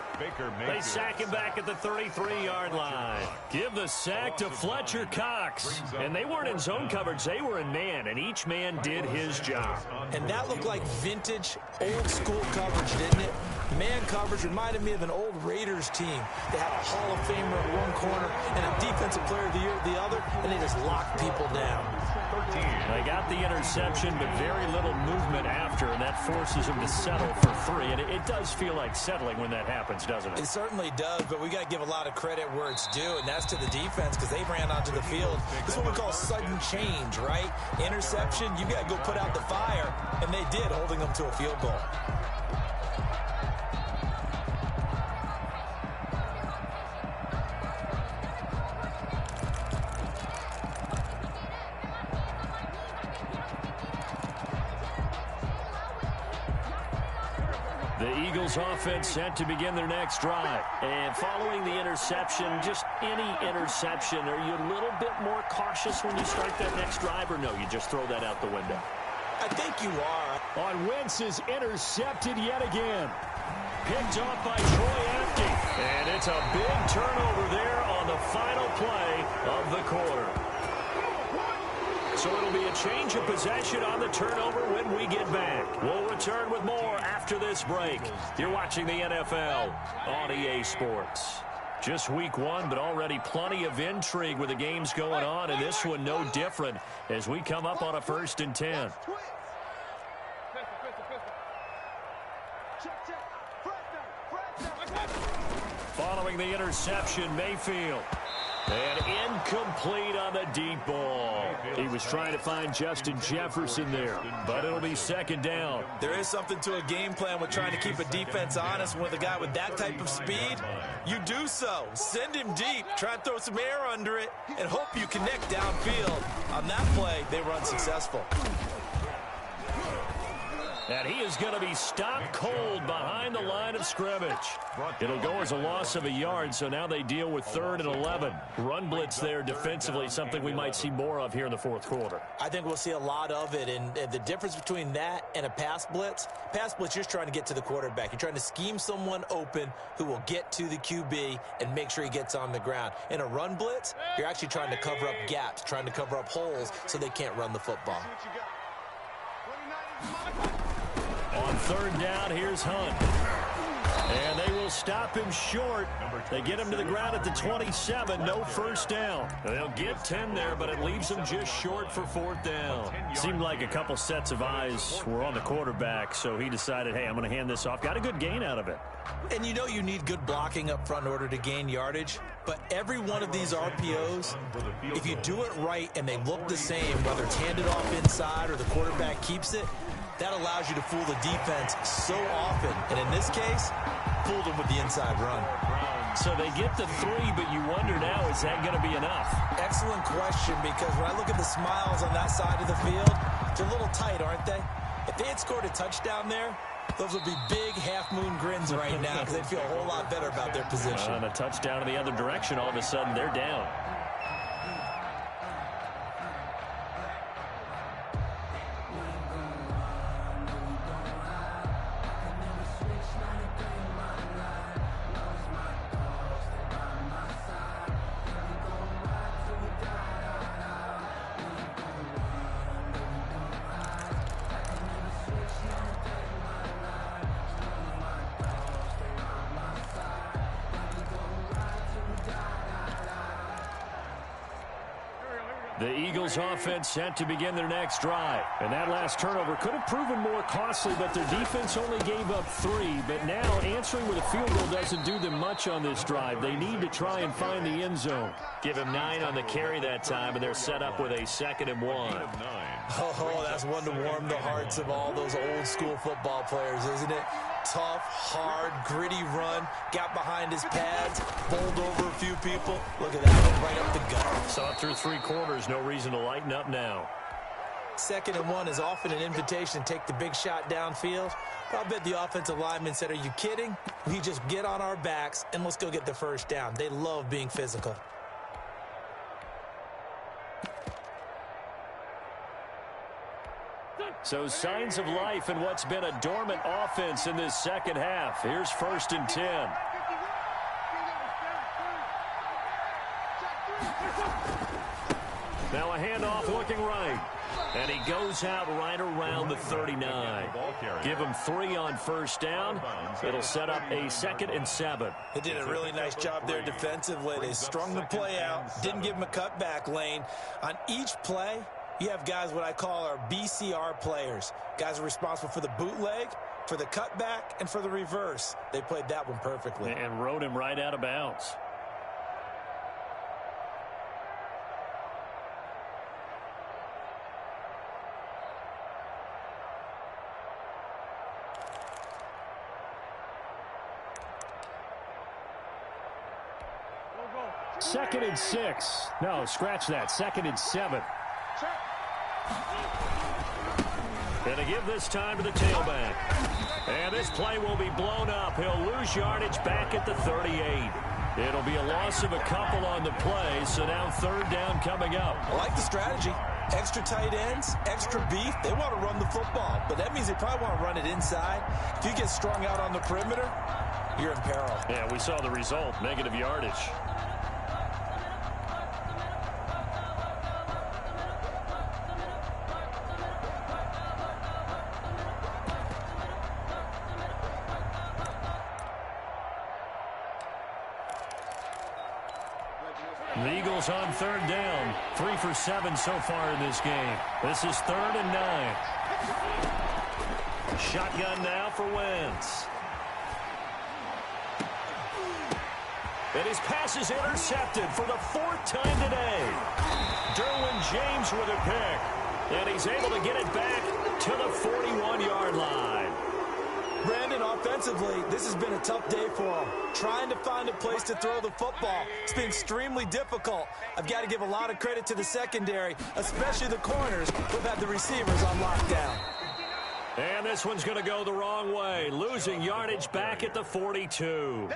They sack him back at the 33-yard line. Give the sack to Fletcher Cox. And they weren't in zone coverage. They were in man, and each man did his job. And that looked like vintage, old-school coverage, didn't it? Man coverage reminded me of an old Raiders team. They had a Hall of Famer at one corner and a Defensive Player of the Year at the other, and they just locked people down. They got the interception, but very little movement after, and that forces them to settle for 3. And it does feel like settling when that happens, doesn't it? It certainly does, but we got to give a lot of credit where it's due, and that's to the defense because they ran onto the field. This is what we call sudden change, right? Interception, you got to go put out the fire, and they did, holding them to a field goal. The Eagles offense set to begin their next drive. And following the interception, just any interception, are you a little bit more cautious when you start that next drive, or no, you just throw that out the window? I think you are. On Wentz is intercepted yet again. Picked off by Troy Apke. And it's a big turnover there on the final play of the quarter. So it'll be a change of possession on the turnover when we get back. We'll return with more after this break. You're watching the NFL on EA Sports. Just week 1, but already plenty of intrigue with the games going on, and this one no different as we come up on a 1st and 10. Following the interception, Mayfield. And incomplete on the deep ball. He was trying to find Justin Jefferson there, but it'll be 2nd down. There is something to a game plan with trying to keep a defense honest. With a guy with that type of speed, you do so. Send him deep, try and throw some air under it, and hope you connect downfield. On that play, they were unsuccessful. And he is going to be stopped cold behind the line of scrimmage. It'll go as a loss of a yard, so now they deal with 3rd and 11. Run blitz there defensively, something we might see more of here in the 4th quarter. I think we'll see a lot of it, and the difference between that and a pass blitz, you're just trying to get to the quarterback. You're trying to scheme someone open who will get to the QB and make sure he gets on the ground. In a run blitz, you're actually trying to cover up gaps, trying to cover up holes so they can't run the football. On 3rd down, here's Hunt. And they will stop him short. They get him to the ground at the 27. No 1st down. They'll get 10 there, but it leaves them just short for 4th down. Seemed like a couple sets of eyes were on the quarterback, so he decided, hey, I'm going to hand this off. Got a good gain out of it. And you know you need good blocking up front in order to gain yardage. But every one of these RPOs, if you do it right and they look the same, whether it's handed off inside or the quarterback keeps it, that allows you to fool the defense so often. And in this case, fooled them with the inside run. So they get the 3, but you wonder now, is that going to be enough? Excellent question, because when I look at the smiles on that side of the field, they're a little tight, aren't they? If they had scored a touchdown there, those would be big half-moon grins right now because they'd feel a whole lot better about their position. And a touchdown in the other direction, all of a sudden they're down. The Eagles offense set to begin their next drive. And that last turnover could have proven more costly, but their defense only gave up 3. But now answering with a field goal doesn't do them much on this drive. They need to try and find the end zone. Give him 9 on the carry that time, and they're set up with a 2nd and 1. Oh, that's one to warm the hearts of all those old school football players, isn't it? Tough, hard, gritty run, got behind his pads, bowled over a few people. Look at that, right up the gut. Saw it through 3 quarters, no reason to lighten up now. 2nd and 1 is often an invitation to take the big shot downfield. But I bet the offensive lineman said, are you kidding? We just get on our backs and let's go get the 1st down. They love being physical. So signs of life in what's been a dormant offense in this second half. Here's 1st and 10. Now a handoff looking right. And he goes out right around the 39. Give him 3 on 1st down. It'll set up a 2nd and 7. They did a really nice job there defensively. They strung the play out, didn't give him a cutback lane. On each play, you have guys what I call our BCR players. Guys are responsible for the bootleg, for the cutback, and for the reverse. They played that one perfectly. And rode him right out of bounds. Second and 6. No, scratch that. 2nd and 7. Gonna give this time to the tailback. And this play will be blown up. He'll lose yardage back at the 38. It'll be a loss of a couple on the play, so now 3rd down coming up. I like the strategy. Extra tight ends, extra beef. They want to run the football, but that means they probably want to run it inside. If you get strung out on the perimeter, you're in peril. Yeah, we saw the result. Negative yardage. The Eagles on 3rd down. 3 for 7 so far in this game. This is 3rd and 9. Shotgun now for Wentz. And his pass is intercepted for the 4th time today. Derwin James with a pick. And he's able to get it back to the 41-yard line. Brandon, offensively, this has been a tough day for him. Trying to find a place to throw the football. It's been extremely difficult. I've got to give a lot of credit to the secondary, especially the corners who've had the receivers on lockdown. And this one's going to go the wrong way. Losing yardage back at the 42.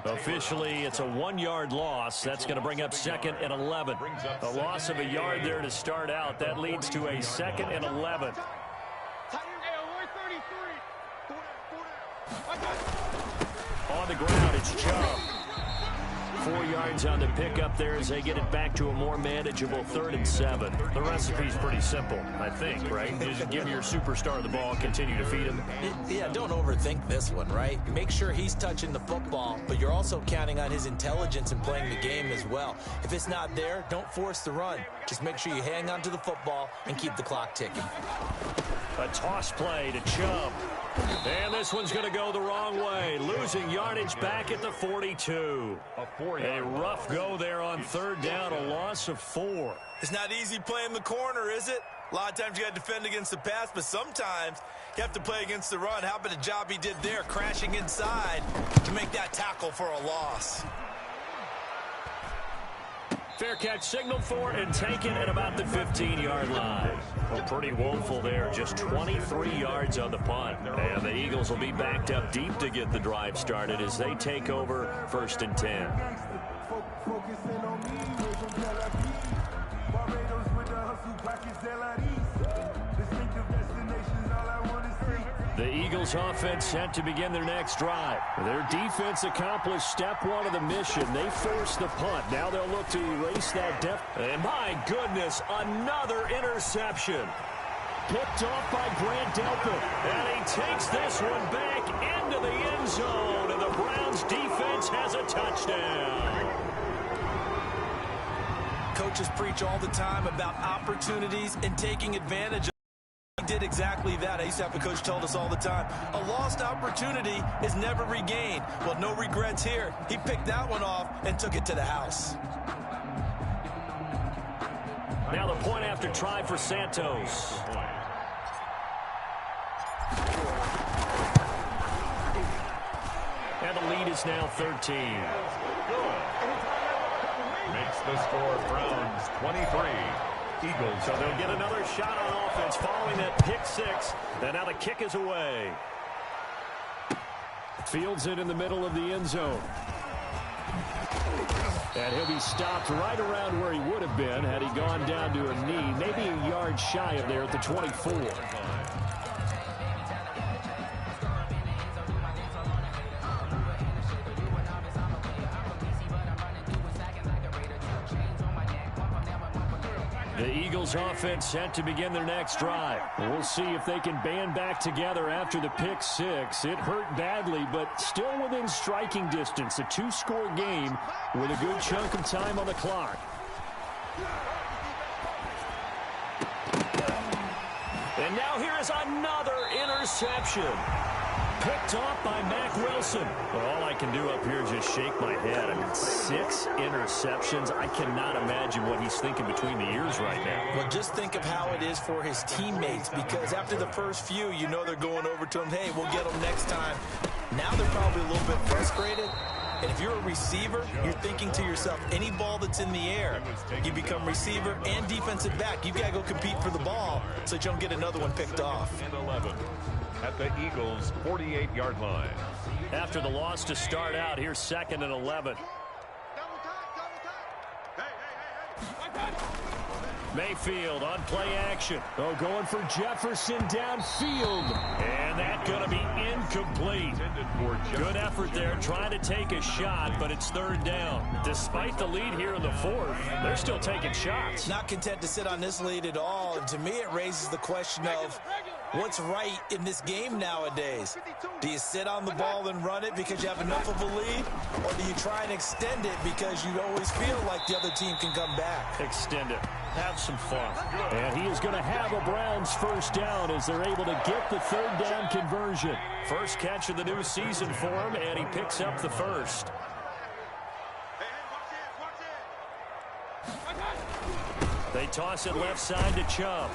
Officially, it's a 1-yard loss. That's going to bring up 2nd and 11. A loss of a yard there to start out. That leads to a 2nd and 11. On the ground, it's Chubb. 4 yards on the pickup there as they get it back to a more manageable 3rd and 7. The recipe's pretty simple, I think, right? Just give your superstar the ball, continue to feed him. Yeah, don't overthink this one, right? Make sure he's touching the football, but you're also counting on his intelligence in playing the game as well. If it's not there, don't force the run. Just make sure you hang on to the football and keep the clock ticking. A toss play to Chubb. And this one's going to go the wrong way. Losing yardage back at the 42. A rough go there on 3rd down, a loss of 4. It's not easy playing the corner, is it? A lot of times you got to defend against the pass, but sometimes you have to play against the run. How about the job he did there, crashing inside to make that tackle for a loss? Fair catch signaled for and taken at about the 15-yard line. Well, pretty woeful there. Just 23 yards on the punt. And the Eagles will be backed up deep to get the drive started as they take over 1st and 10. The Eagles offense set to begin their next drive. Their defense accomplished step 1 of the mission. They forced the punt. Now they'll look to erase that depth. And my goodness, another interception. Picked off by Grant Delpit. And he takes this one back into the end zone. And the Browns defense has a touchdown. Coaches preach all the time about opportunities and taking advantage of. He did exactly that. I used to have a coach told us all the time, a lost opportunity is never regained. Well, no regrets here. He picked that one off and took it to the house. Now the point after try for Santos. And the lead is now 13. Makes the score Browns 23. Eagles. So they'll get another shot on offense following that pick 6. And now the kick is away. Fields it in the middle of the end zone. And he'll be stopped right around where he would have been had he gone down to a knee, maybe a yard shy of there at the 24. The Eagles offense set to begin their next drive. We'll see if they can band back together after the pick six. It hurt badly, but still within striking distance. A two-score game with a good chunk of time on the clock. And now here is another interception. Picked off by Mack Wilson. Well, all I can do up here is just shake my head. I mean, 6 interceptions. I cannot imagine what he's thinking between the ears right now. Well, just think of how it is for his teammates, because after the first few, you know they're going over to him, hey, we'll get him next time. Now they're probably a little bit frustrated. And if you're a receiver, you're thinking to yourself, any ball that's in the air, you become receiver and defensive back. You've got to go compete for the ball so that you don't get another one picked off. And 11 at the Eagles' 48-yard line. After the loss to start out, here's 2nd and 11. Mayfield on play action. Oh, going for Jefferson downfield. And that's going to be incomplete. Good effort there, trying to take a shot, but it's 3rd down. Despite the lead here in the 4th, they're still taking shots. Not content to sit on this lead at all. And to me, it raises the question of what's right in this game nowadays. Do you sit on the ball and run it because you have enough of a lead? Or do you try and extend it because you always feel like the other team can come back? Extend it. Have some fun. And he is going to have a Browns 1st down as they're able to get the 3rd down conversion. First catch of the new season for him, and he picks up the 1st. They toss it left side to Chubb.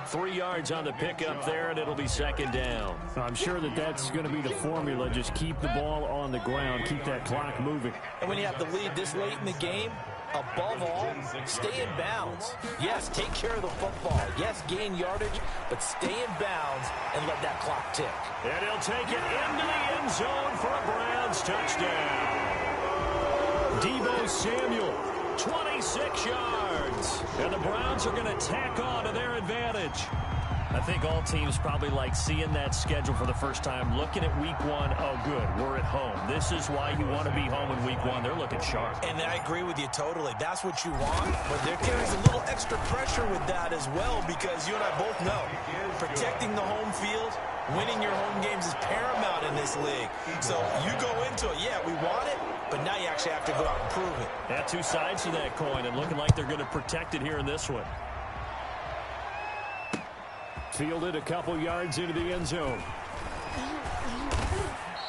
3 yards on the pickup there, and it'll be 2nd down. I'm sure that that's going to be the formula. Just keep the ball on the ground. Keep that clock moving. And when you have the lead this late in the game, above all, stay in bounds. Yes, take care of the football. Yes, gain yardage, but stay in bounds and let that clock tick. And he'll take it into the end zone for a Browns touchdown. Deebo Samuel, 26 yards. And the Browns are going to tack on to their advantage. I think all teams probably like seeing that schedule for the first time, looking at week 1. Oh, good, we're at home. This is why you want to be home in week 1. They're looking sharp. And I agree with you totally. That's what you want. But there carries a little extra pressure with that as well, because you and I both know protecting the home field, winning your home games is paramount in this league. So you go into it, yeah, we want it, but now you actually have to go out and prove it. Yeah, 2 sides to that coin, and looking like they're going to protect it here in this one. Fielded a couple yards into the end zone.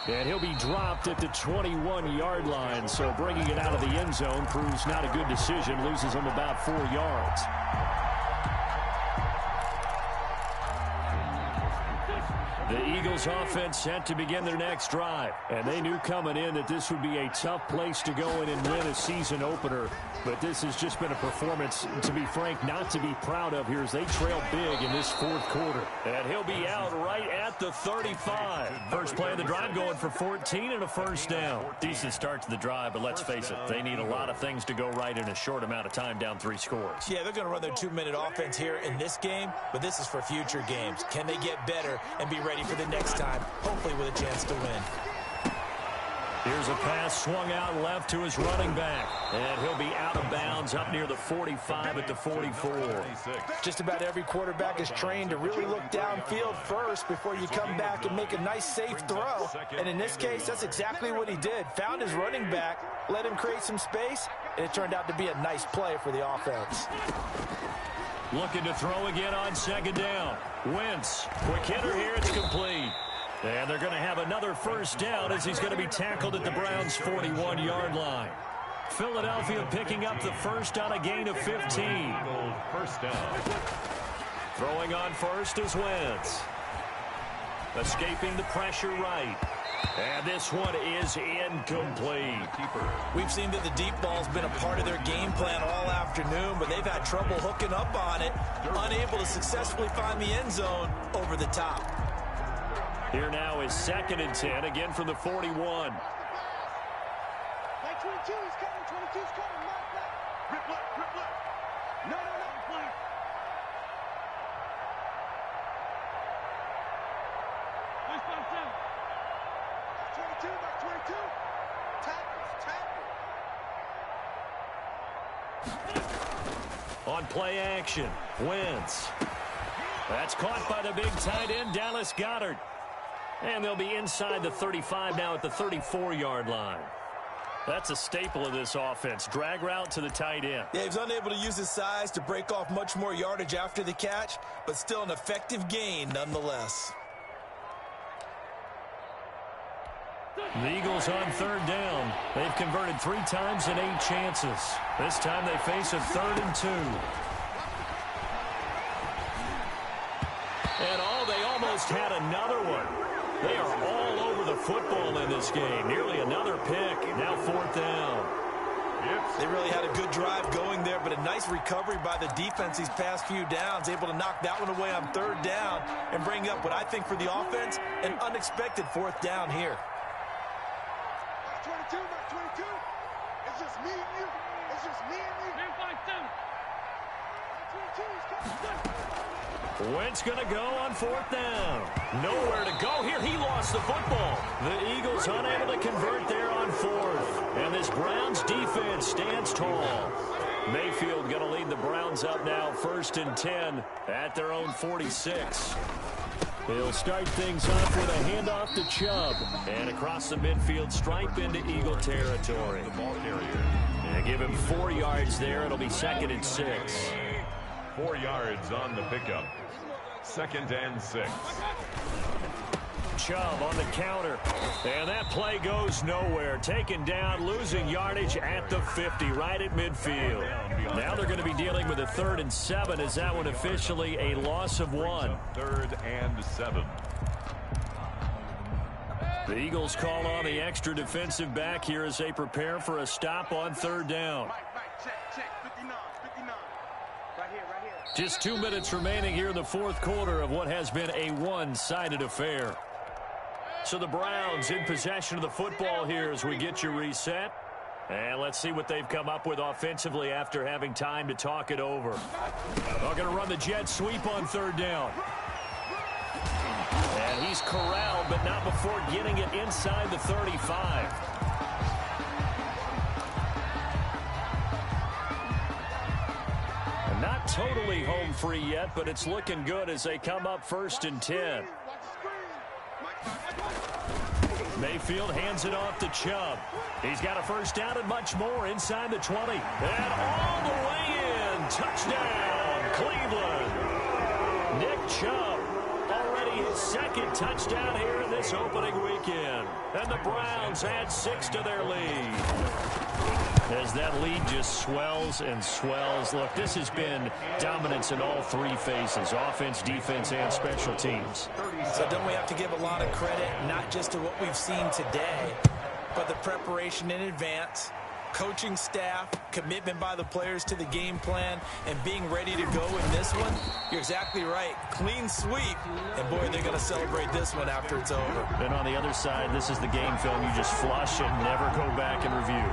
And he'll be dropped at the 21-yard line, so bringing it out of the end zone proves not a good decision. Loses him about 4 yards. The Eagles offense set to begin their next drive. And they knew coming in that this would be a tough place to go in and win a season opener. But this has just been a performance, to be frank, not to be proud of here as they trail big in this 4th quarter. And he'll be out right at the 35. First play of the drive going for 14 and a 1st down. Decent start to the drive, but let's face it, they need a lot of things to go right in a short amount of time, down 3 scores. Yeah, they're going to run their 2-minute offense here in this game, but this is for future games. Can they get better and be ready for the next time, hopefully with a chance to win? Here's a pass swung out left to his running back. And he'll be out of bounds up near the 45 at the 44. Just about every quarterback is trained to really look downfield first before you come back and make a nice, safe throw. And in this case, that's exactly what he did. Found his running back, let him create some space, and it turned out to be a nice play for the offense. Looking to throw again on 2nd down. Wentz, quick hitter here, it's complete. And they're going to have another 1st down as he's going to be tackled at the Browns' 41-yard line. Philadelphia picking up the 1st on a gain of 15. 1st down. Throwing on 1st is Wentz. Escaping the pressure right. And this one is incomplete. We've seen that the deep ball's been a part of their game plan all afternoon, but they've had trouble hooking up on it, unable to successfully find the end zone over the top. Here now is 2nd and 10, again from the 41. 22, he's coming, 22's coming, mark that. Rip left, rip left. No, he's playing. Nice by 7. 22, back 22. Tackles, tackle. on play action. Wentz. That's caught by the big tight end, Dallas Goedert. And they'll be inside the 35 now at the 34-yard line. That's a staple of this offense. Drag route to the tight end. Yeah, he's unable to use his size to break off much more yardage after the catch, but still an effective gain nonetheless. The Eagles on third down. They've converted 3 times in 8 chances. This time they face a 3rd and 2. And they almost had another one. They are all over the football in this game. Nearly another pick. Now 4th down. They really had a good drive going there, but a nice recovery by the defense these past few downs, able to knock that one away on 3rd down and bring up what I think for the offense, an unexpected 4th down here. 22, not 22. It's just me and you. It's just me and you. Man, 5-2. 22 is coming. Wentz going to go on 4th down. Nowhere to go here. He lost the football. The Eagles unable to convert there on 4th. And this Browns defense stands tall. Mayfield going to lead the Browns up now 1st and 10 at their own 46. He'll start things off with a handoff to Chubb. And across the midfield stripe into Eagle territory. The ball carrier. And give him 4 yards there. It'll be 2nd and 6. 4 yards on the pickup. 2nd and 6. Chubb on the counter. And that play goes nowhere. Taken down, losing yardage at the 50, right at midfield. Now they're going to be dealing with a 3rd and 7. Is that one officially a loss of 1? 3rd and 7. The Eagles call on the extra defensive back here as they prepare for a stop on 3rd down. Check. 59. Right here. Just 2 minutes remaining here in the 4th quarter of what has been a one-sided affair. So the Browns in possession of the football here as we get you reset. And let's see what they've come up with offensively after having time to talk it over. They're going to run the jet sweep on 3rd down. And he's corralled, but not before getting it inside the 35. Not totally home free yet, but it's looking good as they come up 1st and 10. Mayfield hands it off to Chubb. He's got a 1st down and much more inside the 20. And all the way in. Touchdown, Cleveland. Nick Chubb, already his 2nd touchdown here in this opening weekend. And the Browns add 6 to their lead. As that lead just swells and swells. Look, this has been dominance in all 3 phases, offense, defense, and special teams. So don't we have to give a lot of credit, not just to what we've seen today, but the preparation in advance, coaching staff, commitment by the players to the game plan, and being ready to go in this one? You're exactly right. Clean sweep. And, boy, they're going to celebrate this one after it's over. And on the other side, this is the game film you just flush and never go back and review.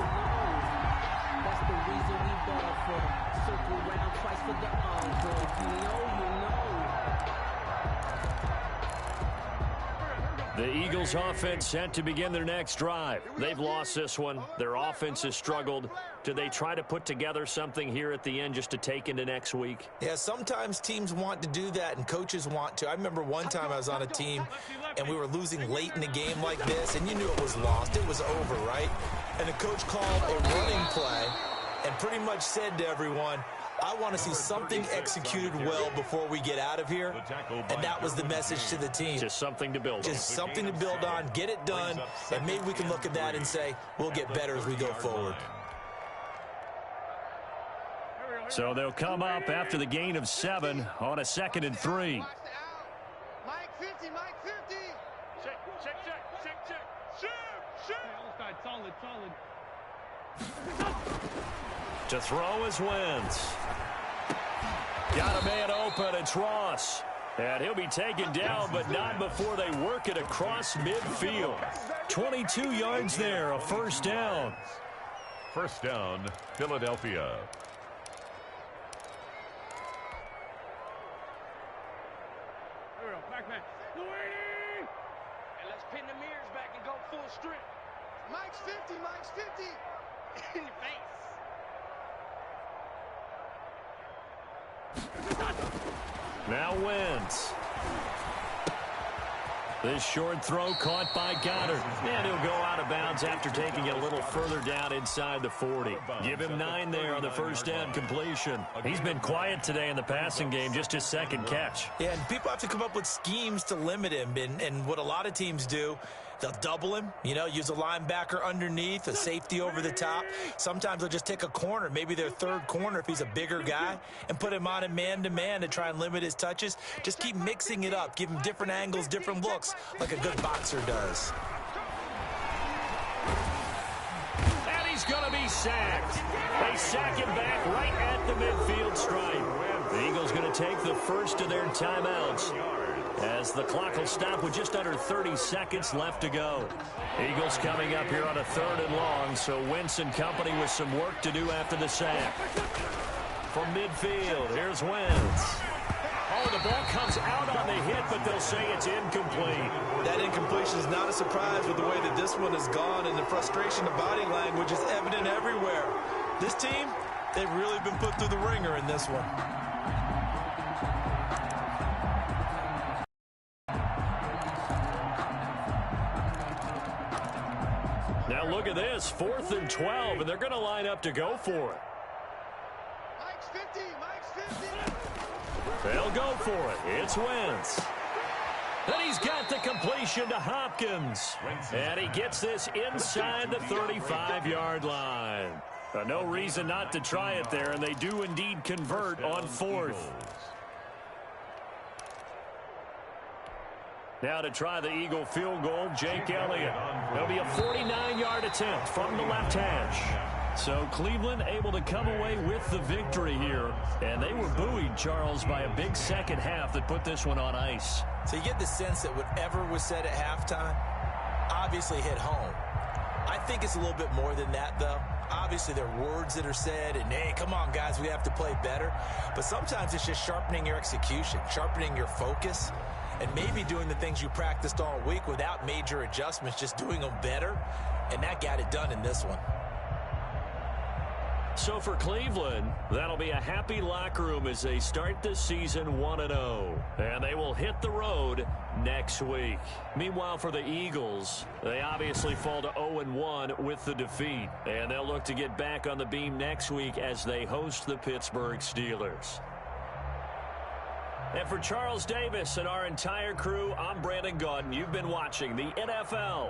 The Eagles offense set to begin their next drive. They've lost this one. Their offense has struggled. Do they try to put together something here at the end just to take into next week? Yeah, sometimes teams want to do that and coaches want to. I remember one time I was on a team and we were losing late in a game like this and you knew it was lost. It was over, right? And the coach called a running play and pretty much said to everyone, I want to see something executed well before we get out of here. And that was the message to the team. Just something to build on. Just something to build on, get it done, and maybe we can look at that and say, we'll get better as we go forward. So they'll come up after the gain of 7 on a 2nd and 3. Mike 50. Check. Solid. To throw is Wentz. Got a man open. It's Ross. And he'll be taken down, but not before they work it across midfield. 22 yards there, a 1st down. 1st down, Philadelphia. And let's pin the mirrors back and go full strength. Mike's 50. In your face. Now Wentz. This short throw caught by Goddard. And he'll go out of bounds after taking it a little further down inside the 40. Give him 9 there on the first down completion. He's been quiet today in the passing game, just his second catch. Yeah, and people have to come up with schemes to limit him. And what a lot of teams do, they'll double him, use a linebacker underneath, a safety over the top. Sometimes they'll just take a corner, maybe their third corner if he's a bigger guy, and put him on a man-to-man to try and limit his touches. Just keep mixing it up. Give him different angles, different looks, like a good boxer does. And he's going to be sacked. They sack him back right at the midfield stripe. The Eagles going to take the first of their timeouts, as the clock will stop with just under 30 seconds left to go. Eagles coming up here on a 3rd and long, so Wentz and company with some work to do after the sack. From midfield, here's Wentz. Oh, the ball comes out on the hit, but they'll say it's incomplete. That incompletion is not a surprise with the way that this one has gone, and the frustration of body language is evident everywhere. This team, they've really been put through the ringer in this one. Now look at this, 4th and 12, and they're going to line up to go for it. Mike's 50, Mike's 50. They'll go for it. It's Wentz. Then he's got the completion to Hopkins. And he gets this inside the 35-yard line. No reason not to try it there, and they do indeed convert on 4th. Now to try the Eagle field goal, Jake Elliott. It'll be a 49-yard attempt from the left hash. So Cleveland able to come away with the victory here. And they were buoyed, Charles, by a big second half that put this one on ice. So you get the sense that whatever was said at halftime obviously hit home. I think it's a little bit more than that, though. Obviously, there are words that are said, and, hey, come on, guys, we have to play better. But sometimes it's just sharpening your execution, sharpening your focus, and maybe doing the things you practiced all week without major adjustments, just doing them better. And that got it done in this one. So for Cleveland, that'll be a happy locker room as they start this season 1-0. And they will hit the road next week. Meanwhile, for the Eagles, they obviously fall to 0-1 with the defeat. And they'll look to get back on the beam next week as they host the Pittsburgh Steelers. And for Charles Davis and our entire crew, I'm Brandon Gaudin. You've been watching the NFL